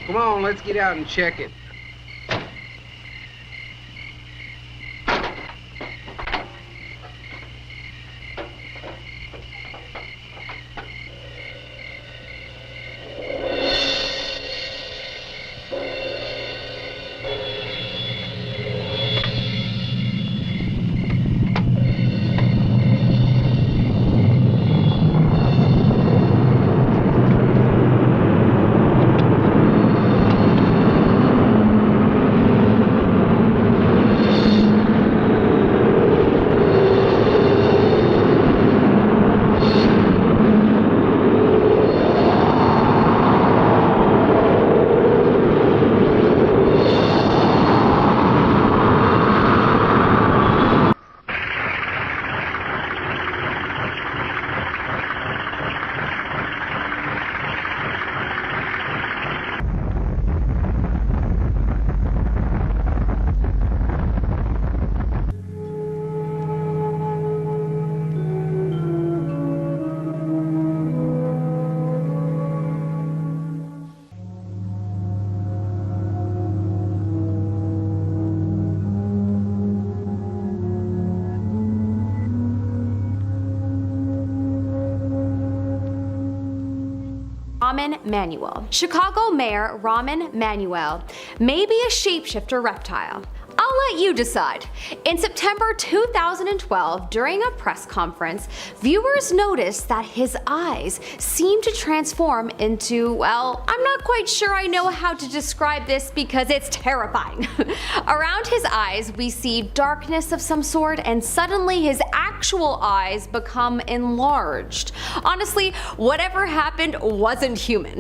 Come on, let's get out and check it. Rahm Emanuel. Chicago Mayor Rahm Emanuel may be a shapeshifter reptile. I'll let you decide. In September 2012, during a press conference, viewers noticed that his eyes seemed to transform into, well, I'm not quite sure I know how to describe this because it's terrifying. Around his eyes, we see darkness of some sort, and suddenly his actual eyes become enlarged. Honestly, whatever happened wasn't human.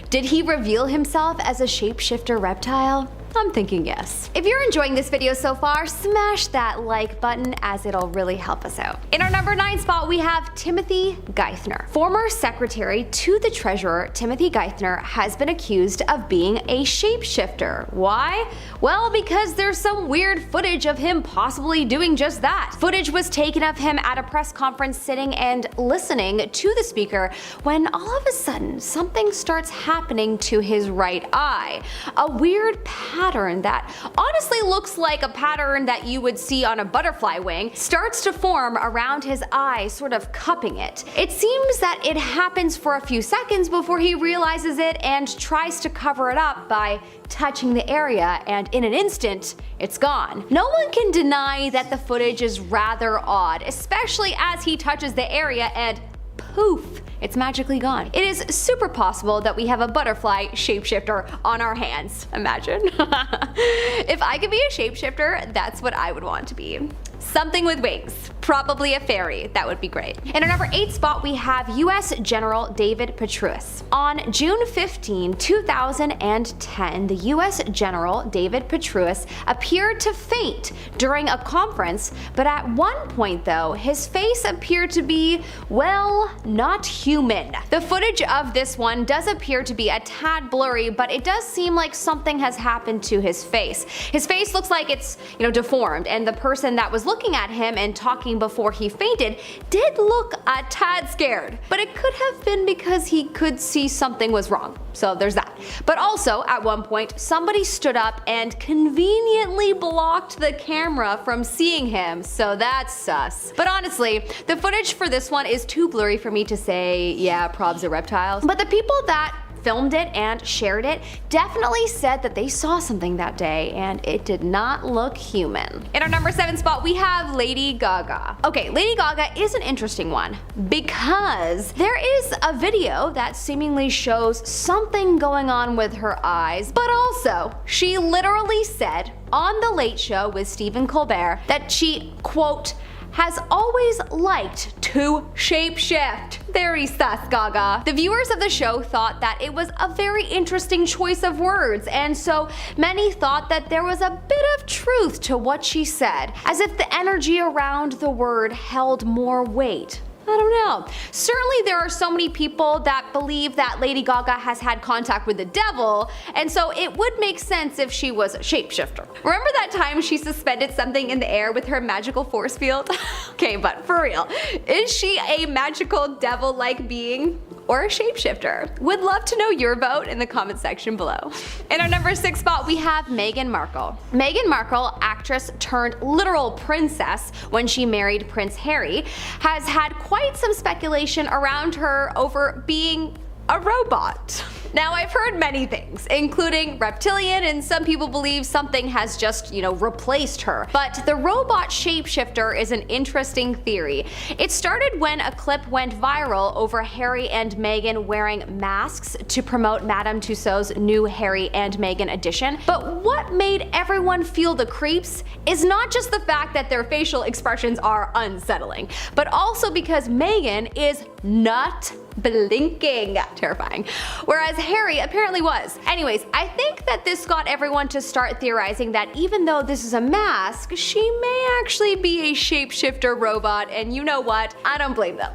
Did he reveal himself as a shapeshifter reptile? I'm thinking yes. If you're enjoying this video so far, smash that like button as it'll really help us out. In our number 9 spot, we have Timothy Geithner. Former secretary to the treasurer, Timothy Geithner, has been accused of being a shapeshifter. Why? Well, because there's some weird footage of him possibly doing just that. Footage was taken of him at a press conference sitting and listening to the speaker when all of a sudden something starts happening to his right eye. A weird pattern that honestly looks like a pattern that you would see on a butterfly wing starts to form around his eye, sort of cupping it. It seems that it happens for a few seconds before he realizes it and tries to cover it up by touching the area, and in an instant, it's gone. No one can deny that the footage is rather odd, especially as he touches the area and poof, it's magically gone. It is super possible that we have a butterfly shapeshifter on our hands. Imagine. If I could be a shapeshifter, that's what I would want to be. Something with wings. Probably a fairy. That would be great. In our number 8 spot, we have US General David Petraeus. On June 15, 2010, the US General David Petraeus appeared to faint during a conference, but at one point though, his face appeared to be, well, not human. The footage of this one does appear to be a tad blurry, but it does seem like something has happened to his face. His face looks like it's, deformed, and the person that was looking at him and talking before he fainted did look a tad scared, but it could have been because he could see something was wrong. So there's that. But also, at one point, somebody stood up and conveniently blocked the camera from seeing him, so that's sus. But honestly, the footage for this one is too blurry for me to say, yeah, probs are reptiles. But the people that filmed it and shared it definitely said that they saw something that day and it did not look human. In our number 7 spot, we have Lady Gaga. Okay, Lady Gaga is an interesting one because there is a video that seemingly shows something going on with her eyes, but also she literally said on The Late Show with Stephen Colbert that she, quote, has always liked to shapeshift. Very sus, Gaga. The viewers of the show thought that it was a very interesting choice of words, and so many thought that there was a bit of truth to what she said, as if the energy around the word held more weight. I don't know. Certainly there are so many people that believe that Lady Gaga has had contact with the devil, and so it would make sense if she was a shapeshifter. Remember that time she suspended something in the air with her magical force field? Okay, but for real, is she a magical devil-like being? or a shapeshifter? Would love to know your vote in the comment section below. In our number 6 spot, we have Meghan Markle. Meghan Markle, actress turned literal princess when she married Prince Harry, has had quite some speculation around her over being a robot. Now, I've heard many things, including reptilian, and some people believe something has just, replaced her. But the robot shapeshifter is an interesting theory. It started when a clip went viral over Harry and Meghan wearing masks to promote Madame Tussauds new Harry and Meghan edition. But what made everyone feel the creeps is not just the fact that their facial expressions are unsettling, but also because Meghan is not blinking. Terrifying. Whereas Harry apparently was. Anyways, I think that this got everyone to start theorizing that even though this is a mask, she may actually be a shapeshifter robot, and you know what? I don't blame them.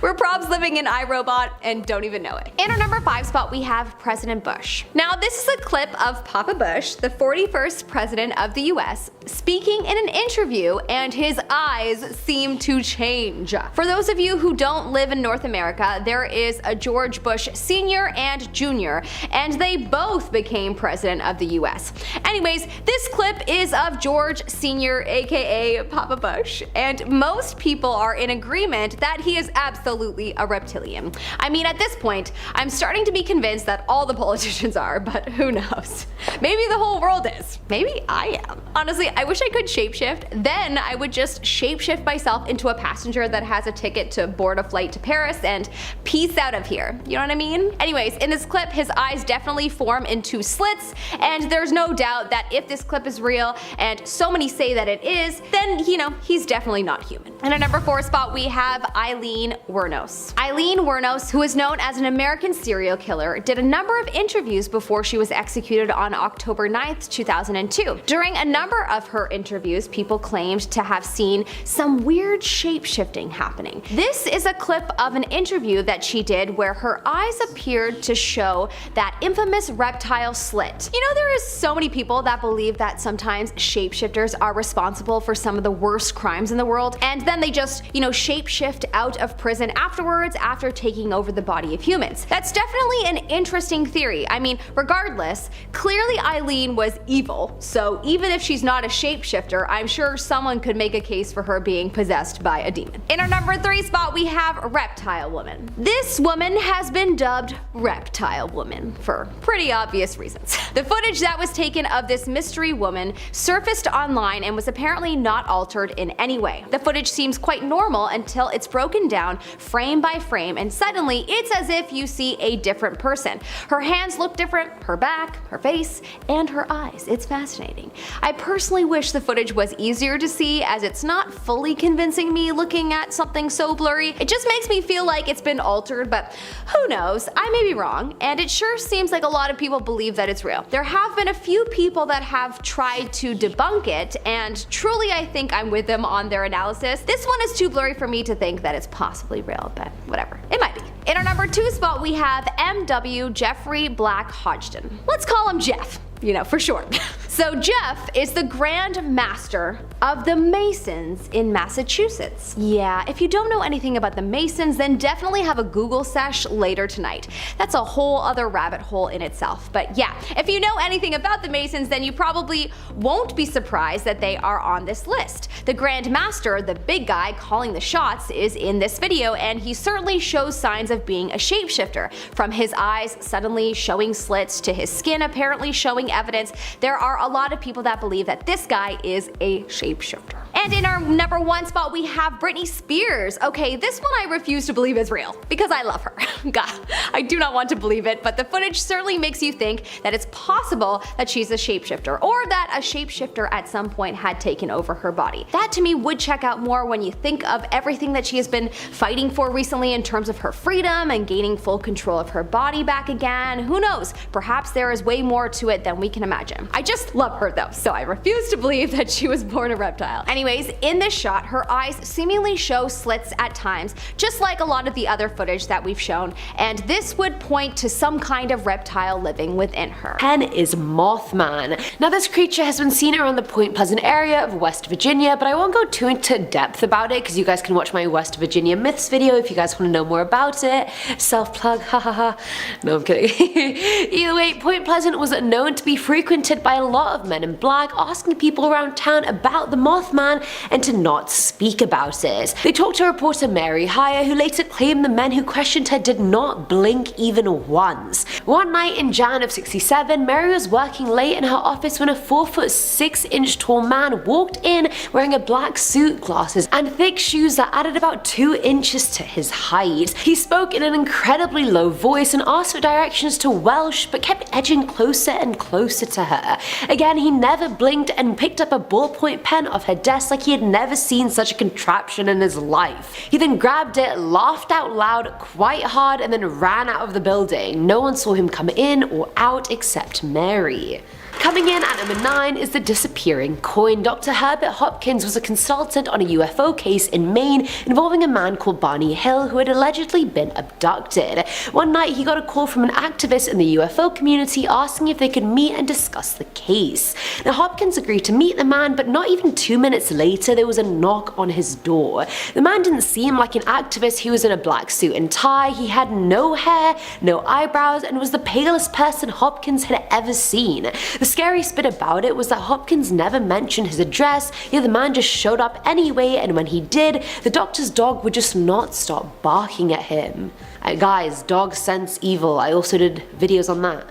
We're probs living in iRobot and don't even know it. In our number 5 spot, we have President Bush. Now, this is a clip of Papa Bush, the 41st president of the US, speaking in an interview, and his eyes seem to change. For those of you who don't live in North America, there is a George Bush Sr. and Jr., and they both became president of the US. Anyways, this clip is of George Sr., aka Papa Bush, and most people are in agreement that he is absolutely a reptilian. I mean, at this point, I'm starting to be convinced that all the politicians are, but who knows? Maybe the whole world is. Maybe I am. Honestly, I wish I could shapeshift. Then I would just shapeshift myself into a passenger that has a ticket to board a flight to Paris and peace out of here. You know what I mean? Anyways, in this clip, his eyes definitely form into slits, and there's no doubt that if this clip is real, and so many say that it is, then, he's definitely not human. In our number 4 spot, we have Eileen Wuornos. Eileen Wuornos, who is known as an American serial killer, did a number of interviews before she was executed on October 9th, 2002. During a number of her interviews, people claimed to have seen some weird shape-shifting happening. This is a clip of an interview that she did where her eyes appeared to show that infamous reptile slit. There is so many people that believe that sometimes shapeshifters are responsible for some of the worst crimes in the world, and then they just, shapeshift out of prison afterwards after taking over the body of humans. That's definitely an interesting theory. I mean, regardless, clearly Eileen was evil, so even if she's not a shapeshifter, I'm sure someone could make a case for her being possessed by a demon. In our number 3 spot, we have Reptile Woman. This woman has been dubbed Reptile Woman for pretty obvious reasons. The footage that was taken of this mystery woman surfaced online and was apparently not altered in any way. The footage seems quite normal until it's broken down frame by frame, and suddenly it's as if you see a different person. Her hands look different, her back, her face, and her eyes. It's fascinating. I personally wish the footage was easier to see, as it's not fully convincing me looking at something so blurry. It just makes me feel like it's been altered, but who knows? I may be wrong, and it sure seems like a lot of people believe that it's real. There have been a few people that have tried to debunk it, and truly I think I'm with them on their analysis. This one is too blurry for me to think that it's possibly real, but whatever. It might be. In our number 2 spot, we have M.W. Jeffrey Black Hodgson. Let's call him Jeff, for short. So Jeff is the Grand Master of the Masons in Massachusetts. Yeah, if you don't know anything about the Masons, then definitely have a Google sesh later tonight. That's a whole other rabbit hole in itself. But yeah, if you know anything about the Masons, then you probably won't be surprised that they are on this list. The Grand Master, the big guy calling the shots, is in this video, and he certainly shows signs of being a shapeshifter. From his eyes suddenly showing slits to his skin apparently showing evidence, there are a lot of people that believe that this guy is a shapeshifter. And in our number 1 spot, we have Britney Spears. Okay, this one I refuse to believe is real, because I love her. God, I do not want to believe it, but the footage certainly makes you think that it's possible that she's a shapeshifter, or that a shapeshifter at some point had taken over her body. That to me would check out more when you think of everything that she has been fighting for recently in terms of her freedom and gaining full control of her body back again. Who knows? Perhaps there is way more to it than we can imagine. I just love her though, so I refuse to believe that she was born a reptile. Anyways, Anyways, in this shot, her eyes seemingly show slits at times, just like a lot of the other footage that we've shown, and this would point to some kind of reptile living within her. 10 is Mothman. Now this creature has been seen around the Point Pleasant area of West Virginia, but I won't go too into depth about it because you guys can watch my West Virginia myths video if you guys want to know more about it. Self-plug, hahaha. No, I'm kidding. Either way, Point Pleasant was known to be frequented by a lot of men in black, asking people around town about the Mothman and to not speak about it. They talked to reporter Mary Hire, who later claimed the men who questioned her did not blink even once. One night in Jan of '67, Mary was working late in her office when a 4'6" tall man walked in wearing a black suit, glasses, and thick shoes that added about 2 inches to his height. He spoke in an incredibly low voice and asked for directions to Welsh, but kept edging closer and closer to her. Again, he never blinked and picked up a ballpoint pen off her desk like he had never seen such a contraption in his life. He then grabbed it, laughed out loud quite hard, and then ran out of the building. No one saw him come in or out except Mary. Coming in at number 9 is the disappearing coin. Dr. Herbert Hopkins was a consultant on a UFO case in Maine involving a man called Barney Hill who had allegedly been abducted. One night he got a call from an activist in the UFO community asking if they could meet and discuss the case. Now Hopkins agreed to meet the man, but not even 2 minutes later there was a knock on his door. The man didn't seem like an activist. He was in a black suit and tie, he had no hair, no eyebrows, and was the palest person Hopkins had ever seen. The scariest bit about it was that Hopkins never mentioned his address, yet the man just showed up anyway, and when he did, the doctor's dog would just not stop barking at him. Guys, dogs sense evil. I also did videos on that.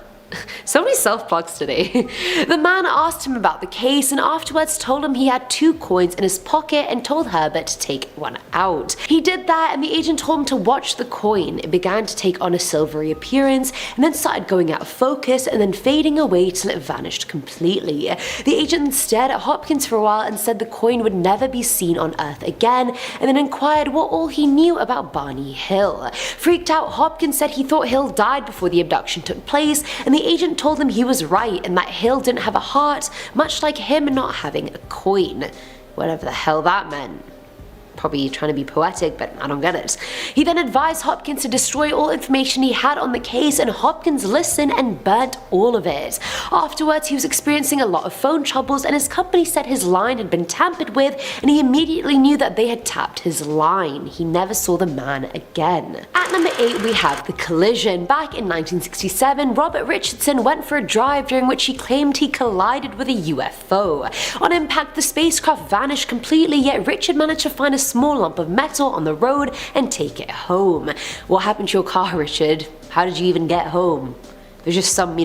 So many self-plugs today. The man asked him about the case and afterwards told him he had 2 coins in his pocket and told Herbert to take one out. He did that and the agent told him to watch the coin. It began to take on a silvery appearance and then started going out of focus and then fading away till it vanished completely. The agent stared at Hopkins for a while and said the coin would never be seen on Earth again, and then inquired what all he knew about Barney Hill. Freaked out, Hopkins said he thought Hill died before the abduction took place, and the agent told him he was right and that Hill didn't have a heart, much like him not having a coin. Whatever the hell that meant. Probably trying to be poetic, but I don't get it. He then advised Hopkins to destroy all information he had on the case, and Hopkins listened and burnt all of it. Afterwards, he was experiencing a lot of phone troubles, and his company said his line had been tampered with, and he immediately knew that they had tapped his line. He never saw the man again. At number 8, we have the collision. Back in 1967, Robert Richardson went for a drive during which he claimed he collided with a UFO. On impact, the spacecraft vanished completely, yet Richard managed to find a small lump of metal on the road and take it home. What happened to your car, Richard? How did you even get home? There's just some,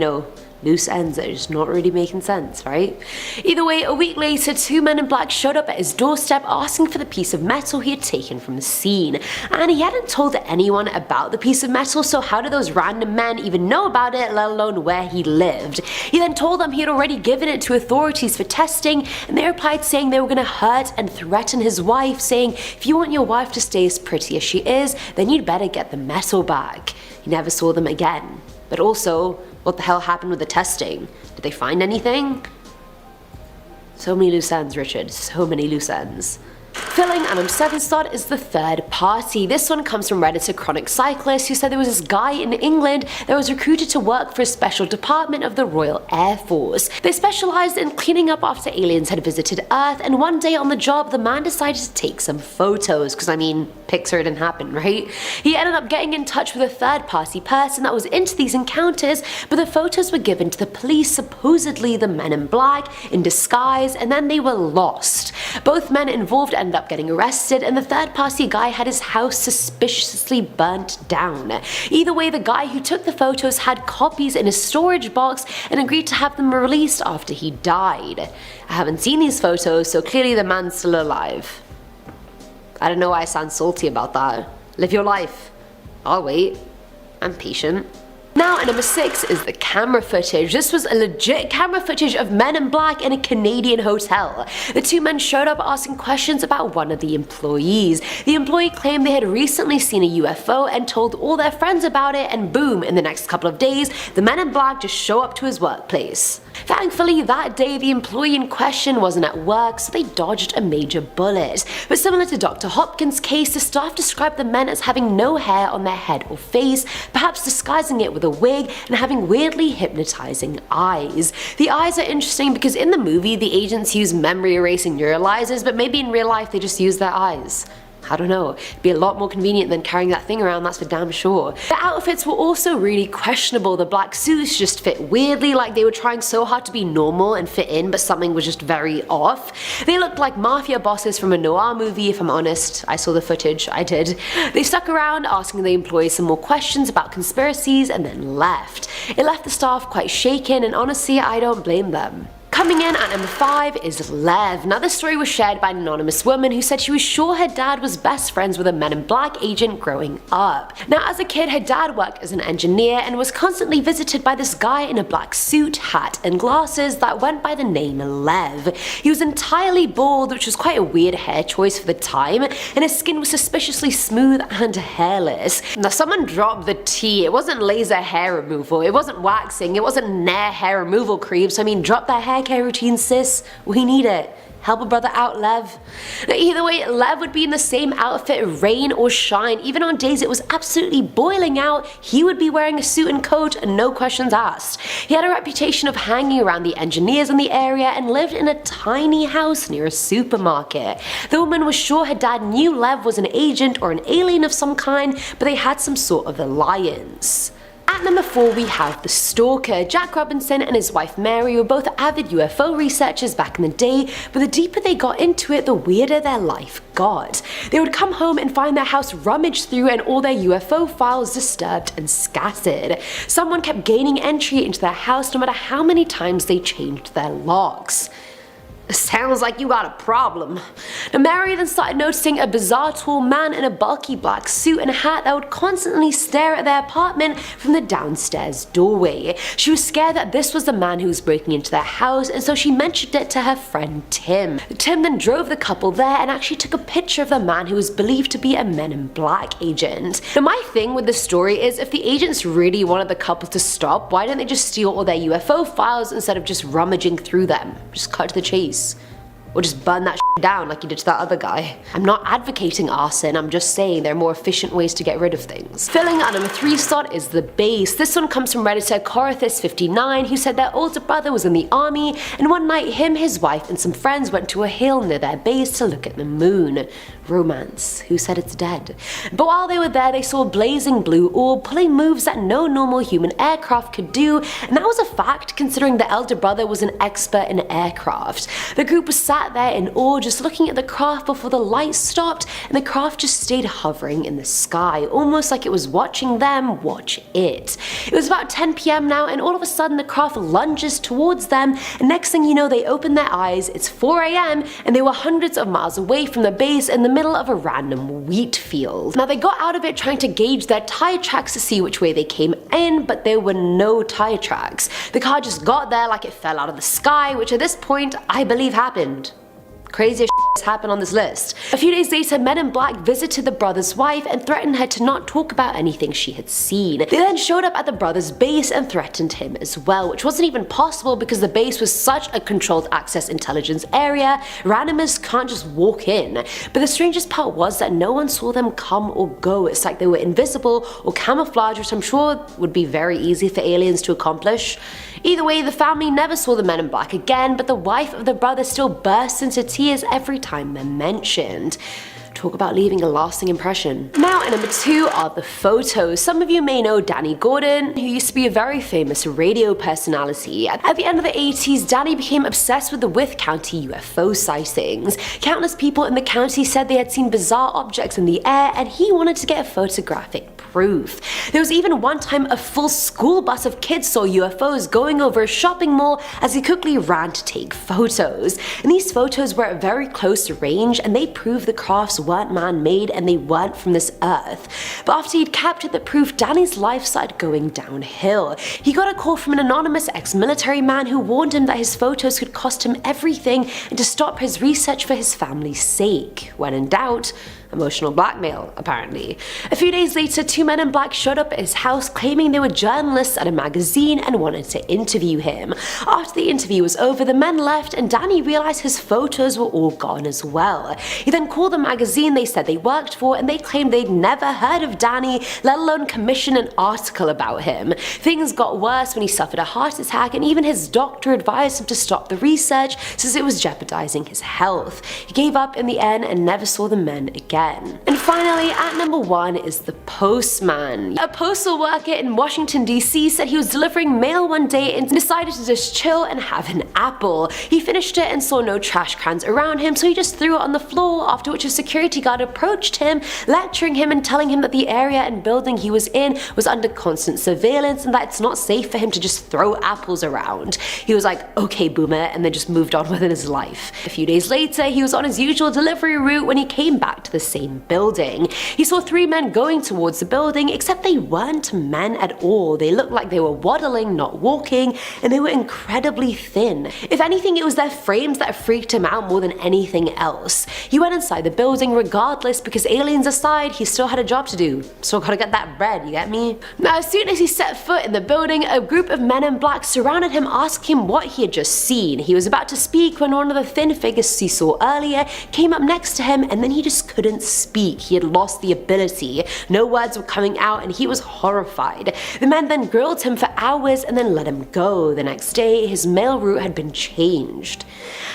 loose ends that are just not really making sense, right? Either way, a week later, 2 men in black showed up at his doorstep asking for the piece of metal he had taken from the scene. And he hadn't told anyone about the piece of metal, so how did those random men even know about it, let alone where he lived? He then told them he had already given it to authorities for testing, and they replied saying they were going to hurt and threaten his wife, saying, if you want your wife to stay as pretty as she is, then you'd better get the metal back. He never saw them again. But also, what the hell happened with the testing? Did they find anything? So many loose ends, Richard. So many loose ends. Filling at number 7 slot is the third party. This one comes from Redditor Chronic Cyclist, who said there was this guy in England that was recruited to work for a special department of the Royal Air Force. They specialized in cleaning up after aliens had visited Earth, and one day on the job the man decided to take some photos, because Pixar didn't happen, right? He ended up getting in touch with a third party person that was into these encounters, but the photos were given to the police, supposedly the men in black, in disguise, and then they were lost. Both men involved ended up getting arrested, and the third party guy had his house suspiciously burnt down. Either way, the guy who took the photos had copies in a storage box and agreed to have them released after he died. I haven't seen these photos, so clearly the man's still alive. I don't know why I sound salty about that. Live your life. I'll wait. I'm patient. Now at number 6 is the camera footage. This was a legit camera footage of men in black in a Canadian hotel. The 2 men showed up asking questions about one of the employees. The employee claimed they had recently seen a UFO and told all their friends about it, and boom, in the next couple of days, the men in black just show up to his workplace. Thankfully, that day the employee in question wasn't at work, so they dodged a major bullet. But similar to Dr. Hopkins' case, the staff described the men as having no hair on their head or face, perhaps disguising it with a wig, and having weirdly hypnotizing eyes. The eyes are interesting because in the movie, the agents use memory erasing neuralizers, but maybe in real life they just use their eyes. I don't know, it'd be a lot more convenient than carrying that thing around, that's for damn sure. The outfits were also really questionable. The black suits just fit weirdly, like they were trying so hard to be normal and fit in, but something was just very off. They looked like mafia bosses from a noir movie, if I'm honest. I saw the footage, I did. They stuck around asking the employees some more questions about conspiracies and then left. It left the staff quite shaken, and honestly, I don't blame them. Coming in at number 5 is Lev. Now this story was shared by an anonymous woman who said she was sure her dad was best friends with a Men in Black agent growing up. Now as a kid, her dad worked as an engineer and was constantly visited by this guy in a black suit, hat and glasses that went by the name Lev. He was entirely bald, which was quite a weird hair choice for the time, and his skin was suspiciously smooth and hairless. Now someone dropped the T. It wasn't laser hair removal, it wasn't waxing, it wasn't Nair hair removal cream, so I mean drop that hair care routine, sis. We need it. Help a brother out, Lev. Now, either way, Lev would be in the same outfit rain or shine. Even on days it was absolutely boiling out, he would be wearing a suit and coat and no questions asked. He had a reputation of hanging around the engineers in the area and lived in a tiny house near a supermarket. The woman was sure her dad knew Lev was an agent or an alien of some kind, but they had some sort of alliance. At number 4 we have The Stalker. Jack Robinson and his wife Mary were both avid UFO researchers back in the day, but the deeper they got into it, the weirder their life got. They would come home and find their house rummaged through and all their UFO files disturbed and scattered. Someone kept gaining entry into their house no matter how many times they changed their locks. Sounds like you got a problem. Now Mary then started noticing a bizarre tall man in a bulky black suit and hat that would constantly stare at their apartment from the downstairs doorway. She was scared that this was the man who was breaking into their house, and so she mentioned it to her friend Tim. Tim then drove the couple there and actually took a picture of the man who was believed to be a Men in Black agent. Now my thing with this story is if the agents really wanted the couple to stop, why didn't they just steal all their UFO files instead of just rummaging through them? Just cut to the chase. Or just burn that shit down like you did to that other guy. I'm not advocating arson, I'm just saying there are more efficient ways to get rid of things. Filling our number 3 slot is The Base. This one comes from Redditor Corothis59, who said their older brother was in the army, and one night him, his wife, and some friends went to a hill near their base to look at the moon. Romance. Who said it's dead? But while they were there, they saw a blazing blue orb pulling moves that no normal human aircraft could do, and that was a fact considering the elder brother was an expert in aircraft. The group was sat there in awe just looking at the craft before the lights stopped and the craft just stayed hovering in the sky, almost like it was watching them watch it. It was about 10 PM now, and all of a sudden the craft lunges towards them, and next thing you know they open their eyes, it's 4 AM, and they were hundreds of miles away from the base in the middle of a random wheat field. Now they got out of it trying to gauge their tire tracks to see which way they came in, but there were no tire tracks. The car just got there like it fell out of the sky, which at this point I believe happened. Craziest has happened on this list. A few days later, Men in Black visited the brother's wife and threatened her to not talk about anything she had seen. They then showed up at the brother's base and threatened him as well, which wasn't even possible because the base was such a controlled access intelligence area, randomers can't just walk in. But the strangest part was that no one saw them come or go. It's like they were invisible or camouflaged, which I'm sure would be very easy for aliens to accomplish. Either way, the family never saw the Men in Black again, but the wife of the brother still bursts into tears every time they're mentioned. Talk about leaving a lasting impression. Now at number 2 are the photos. Some of you may know Danny Gordon, who used to be a very famous radio personality. At the end of the 80s, Danny became obsessed with the Wythe County UFO sightings. Countless people in the county said they had seen bizarre objects in the air, and he wanted to get photographic proof. There was even one time a full school bus of kids saw UFOs going over a shopping mall as he quickly ran to take photos. And these photos were at very close range, and they proved the crafts weren't man-made and they weren't from this earth. But after he'd captured the proof, Danny's life started going downhill. He got a call from an anonymous ex-military man who warned him that his photos could cost him everything and to stop his research for his family's sake. When in doubt, Emotional blackmail, apparently. A few days later, 2 men in black showed up at his house claiming they were journalists at a magazine and wanted to interview him. After the interview was over, the men left and Danny realized his photos were all gone as well. He then called the magazine they said they worked for and they claimed they'd never heard of Danny, let alone commission an article about him. Things got worse when he suffered a heart attack and even his doctor advised him to stop the research since it was jeopardizing his health. He gave up in the end and never saw the men again. And finally, at number 1 is the postman. A postal worker in Washington DC said he was delivering mail one day and decided to just chill and have an apple. He finished it and saw no trash cans around him, so he just threw it on the floor, after which a security guard approached him, lecturing him and telling him that the area and building he was in was under constant surveillance and that it's not safe for him to just throw apples around. He was like, okay boomer, and then just moved on with his life. A few days later, he was on his usual delivery route when he came back to the same building. He saw 3 men going towards the building, except they weren't men at all. They looked like they were waddling, not walking, and they were incredibly thin. If anything, it was their frames that freaked him out more than anything else. He went inside the building regardless because aliens aside, he still had a job to do. Still gotta get that bread, you get me? Now, as soon as he set foot in the building, a group of men in black surrounded him, asking him what he had just seen. He was about to speak when one of the thin figures he saw earlier came up next to him and then he just couldn't speak. He had lost the ability. No words were coming out and he was horrified. The men then grilled him for hours and then let him go. The next day, his mail route had been changed.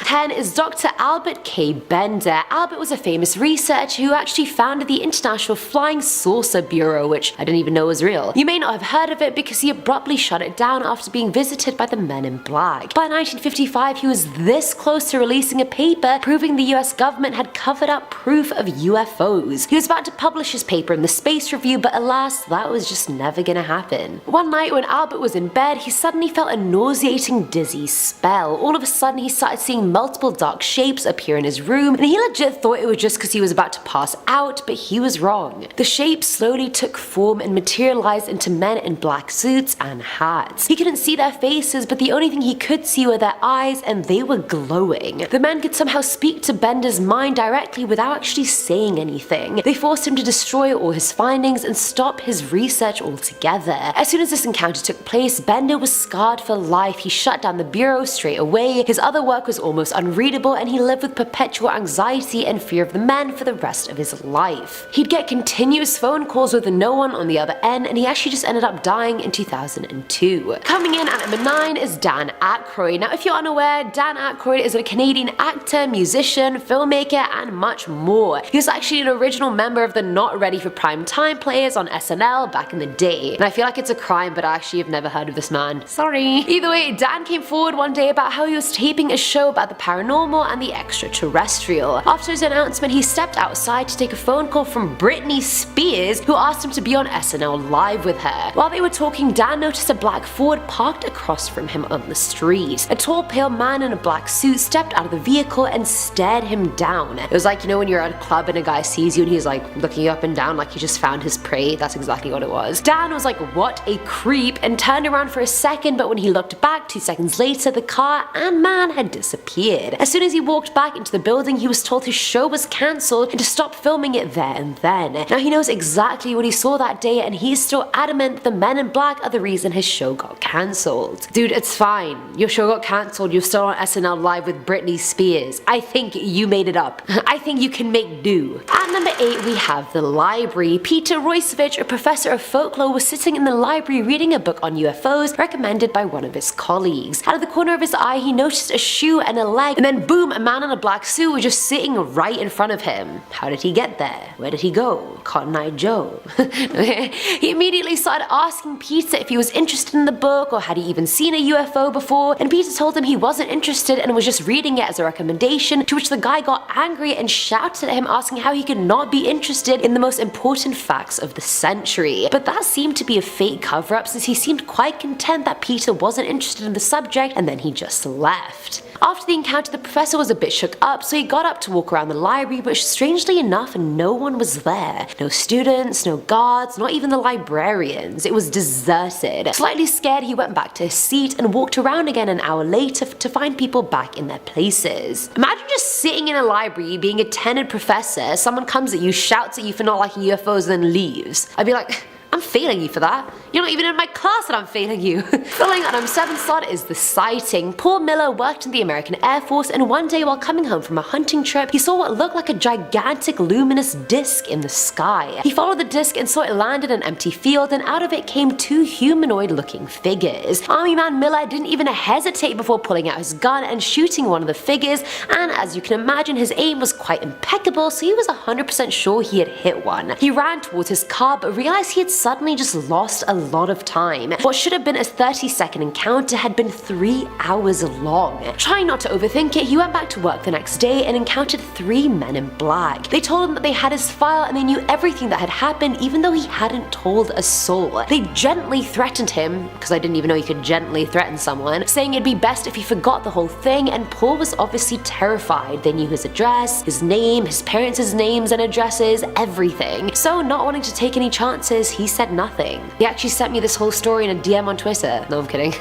10 is Dr. Albert K. Bender. Albert was a famous researcher who actually founded the International Flying Saucer Bureau, which I didn't even know was real. You may not have heard of it because he abruptly shut it down after being visited by the Men in Black. By 1955, he was this close to releasing a paper proving the US government had covered up proof of UFOs. He was about to publish his paper in the Space Review, but alas, that was just never gonna happen. One night when Albert was in bed, he suddenly felt a nauseating, dizzy spell. All of a sudden, he started seeing multiple dark shapes appear in his room, and he legit thought it was just because he was about to pass out, but he was wrong. The shapes slowly took form and materialized into men in black suits and hats. He couldn't see their faces, but the only thing he could see were their eyes, and they were glowing. The men could somehow speak to Bender's mind directly without actually saying anything. They forced him to destroy all his findings and stop his research altogether. As soon as this encounter took place, Bender was scarred for life. He shut down the bureau straight away. His other work was almost unreadable, and he lived with perpetual anxiety and fear of the men for the rest of his life. He'd get continuous phone calls with no one on the other end, and he actually just ended up dying in 2002. Coming in at number 9 is Dan Aykroyd. Now, if you're unaware, Dan Aykroyd is a Canadian actor, musician, filmmaker, and much more. He was actually an original member of the Not Ready for Prime Time players on SNL back in the day. And I feel like it's a crime, but I actually have never heard of this man. Sorry. Either way, Dan came forward one day about how he was taping a show about the paranormal and the extraterrestrial. After his announcement, he stepped outside to take a phone call from Britney Spears, who asked him to be on SNL Live with her. While they were talking, Dan noticed a black Ford parked across from him on the street. A tall, pale man in a black suit stepped out of the vehicle and stared him down. It was like, you know, when you're at a club and a guy sees you and he's like looking up and down like he just found his prey. That's exactly what it was. Dan was like, what a creep, and turned around for a second, but when he looked back 2 seconds later, the car and man had disappeared. As soon as he walked back into the building, he was told his show was cancelled and to stop filming it there and then. Now, he knows exactly what he saw that day, and he's still adamant the Men in Black are the reason his show got cancelled. Dude, it's fine. Your show got cancelled, you're still on SNL Live with Britney Spears. I think you made it up. I think you can make do. At number 8, we have the library. Peter Roycevich, a professor of folklore, was sitting in the library reading a book on UFOs recommended by one of his colleagues. Out of the corner of his eye, he noticed a shoe and a leg, and then boom, a man in a black suit was just sitting right in front of him. How did he get there? Where did he go? Cotton Eye Joe. He immediately started asking Peter if he was interested in the book or had he even seen a UFO before, and Peter told him he wasn't interested and was just reading it as a recommendation, to which the guy got angry and shouted at him, asking how he could not be interested in the most important facts of the century. But that seemed to be a fake cover-up, since he seemed quite content that Peter wasn't interested in the subject, and then he just left. After the encounter, the professor was a bit shook up, so he got up to walk around the library, but strangely enough, no one was there. No students, no guards, not even the librarians. It was deserted. Slightly scared, he went back to his seat and walked around again an hour later to find people back in their places. Imagine just sitting in a library, being a tenured professor, someone comes at you, shouts at you for not liking UFOs, and then leaves. I'd be like, I'm failing you for that. You're not even in my class and I'm failing you. Filling at 7th slot is The Sighting. Paul Miller worked in the American Air Force, and one day while coming home from a hunting trip, he saw what looked like a gigantic luminous disc in the sky. He followed the disc and saw it land in an empty field, and out of it came two humanoid looking figures. Army man Miller didn't even hesitate before pulling out his gun and shooting one of the figures, and as you can imagine, his aim was quite impeccable, so he was 100% sure he had hit one. He ran towards his car but realized he had suddenly just lost a lot of time. What should have been a 30-second encounter had been 3 hours long. Trying not to overthink it, he went back to work the next day and encountered 3 men in black. They told him that they had his file and they knew everything that had happened even though he hadn't told a soul. They gently threatened him, because I didn't even know you could gently threaten someone, saying it'd be best if he forgot the whole thing, and Paul was obviously terrified. They knew his address, his name, his parents' names and addresses, everything. So not wanting to take any chances, he said nothing. He actually sent me this whole story in a DM on Twitter. No, I'm kidding.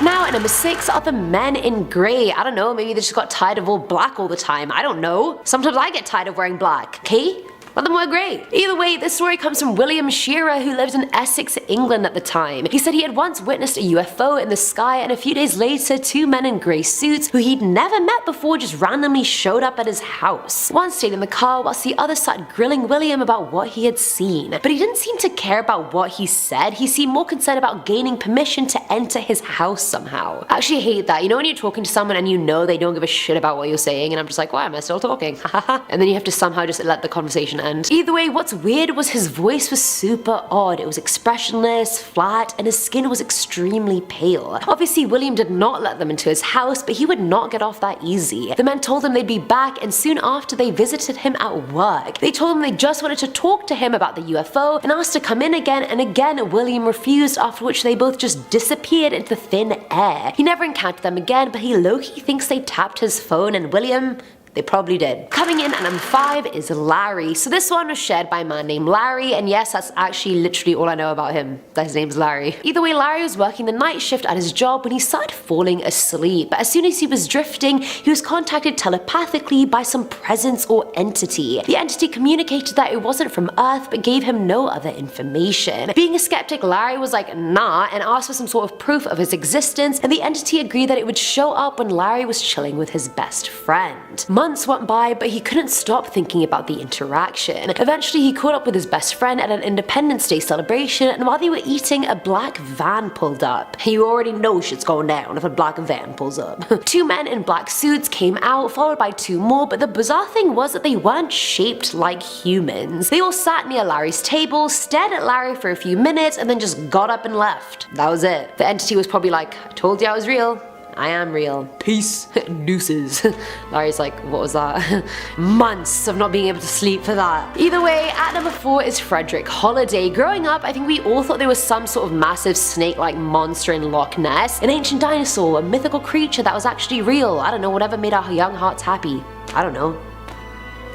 Now at number 6 are the men in grey. I don't know, maybe they just got tired of all black all the time. I don't know. Sometimes I get tired of wearing black. Okay? Let them wear grey. Either way, this story comes from William Shearer, who lived in Essex, England at the time. He said he had once witnessed a UFO in the sky, and a few days later, 2 men in grey suits who he'd never met before just randomly showed up at his house. One stayed in the car whilst the other sat grilling William about what he had seen. But he didn't seem to care about what he said. He seemed more concerned about gaining permission to enter his house somehow. I actually hate that. You know when you're talking to someone and you know they don't give a shit about what you're saying, and I'm just like, why am I still talking? And then you have to somehow just let the conversation end. Either way, what's weird was his voice was super odd. It was expressionless, flat, and his skin was extremely pale. Obviously, William did not let them into his house, but he would not get off that easy. The men told him they'd be back, and soon after they visited him at work. They told him they just wanted to talk to him about the UFO and asked to come in again, and again William refused, after which they both just disappeared into thin air. He never encountered them again, but he low-key thinks they tapped his phone, and William, they probably did. Coming in at number 5 is Larry. So this one was shared by a man named Larry, and yes, that's actually literally all I know about him, that his name's Larry. Either way, Larry was working the night shift at his job when he started falling asleep. As soon as he was drifting, he was contacted telepathically by some presence or entity. The entity communicated that it wasn't from Earth, but gave him no other information. Being a skeptic, Larry was like, nah, and asked for some sort of proof of his existence, and the entity agreed that it would show up when Larry was chilling with his best friend. Months went by, but he couldn't stop thinking about the interaction. Eventually, he caught up with his best friend at an Independence Day celebration, and while they were eating, a black van pulled up. You already know shit's going down if a black van pulls up. 2 men in black suits came out, followed by 2 more, but the bizarre thing was that they weren't shaped like humans. They all sat near Larry's table, stared at Larry for a few minutes, and then just got up and left. That was it. The entity was probably like, I told you I was real. I am real. Peace. Deuces. Larry's like, what was that? Months of not being able to sleep for that. Either way, at number 4 is Frederick Holiday. Growing up, I think we all thought there was some sort of massive snake-like monster in Loch Ness, an ancient dinosaur, a mythical creature that was actually real. I don't know, whatever made our young hearts happy. I don't know.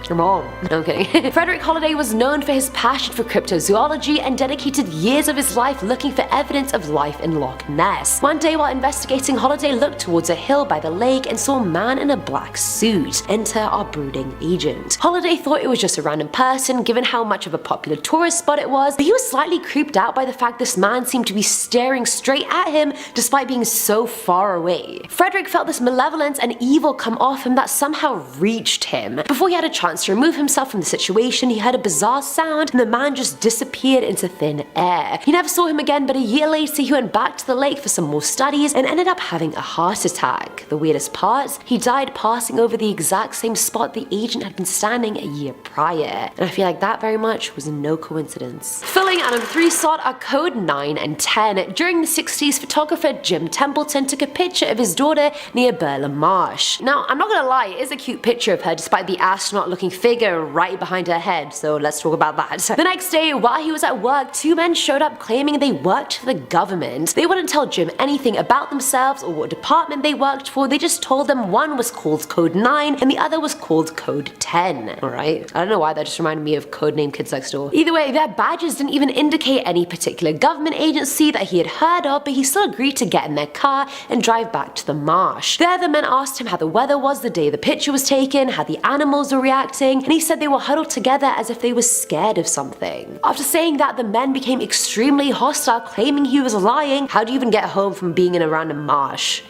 Your mom. No, I'm kidding. Frederick Holiday was known for his passion for cryptozoology and dedicated years of his life looking for evidence of life in Loch Ness. One day while investigating, Holiday looked towards a hill by the lake and saw a man in a black suit. Enter our brooding agent. Holiday thought it was just a random person given how much of a popular tourist spot it was, but he was slightly creeped out by the fact this man seemed to be staring straight at him despite being so far away. Frederick felt this malevolence and evil come off him that somehow reached him. Before he had a chance to remove himself from the situation, he heard a bizarre sound and the man just disappeared into thin air. He never saw him again, but a year later he went back to the lake for some more studies and ended up having a heart attack. The weirdest part? He died passing over the exact same spot the agent had been standing a year prior. And I feel like that very much was no coincidence. Filling at number 3 slot are Code 9 and 10. During the 60s, photographer Jim Templeton took a picture of his daughter near Burla Marsh. Now, I'm not gonna lie, it is a cute picture of her despite the astronaut looking figure right behind her head, so let's talk about that. The next day, while he was at work, two men showed up claiming they worked for the government. They wouldn't tell Jim anything about themselves or what department they worked for, they just told them one was called Code 9 and the other was called Code 10. Alright, I don't know why that just reminded me of Codename Kids Next Door. Either way, their badges didn't even indicate any particular government agency that he had heard of, but he still agreed to get in their car and drive back to the marsh. There, the men asked him how the weather was the day the picture was taken, how the animals were reacting, and he said they were huddled together as if they were scared of something. After saying that, the men became extremely hostile, claiming he was lying. How do you even get home from being in a random marsh?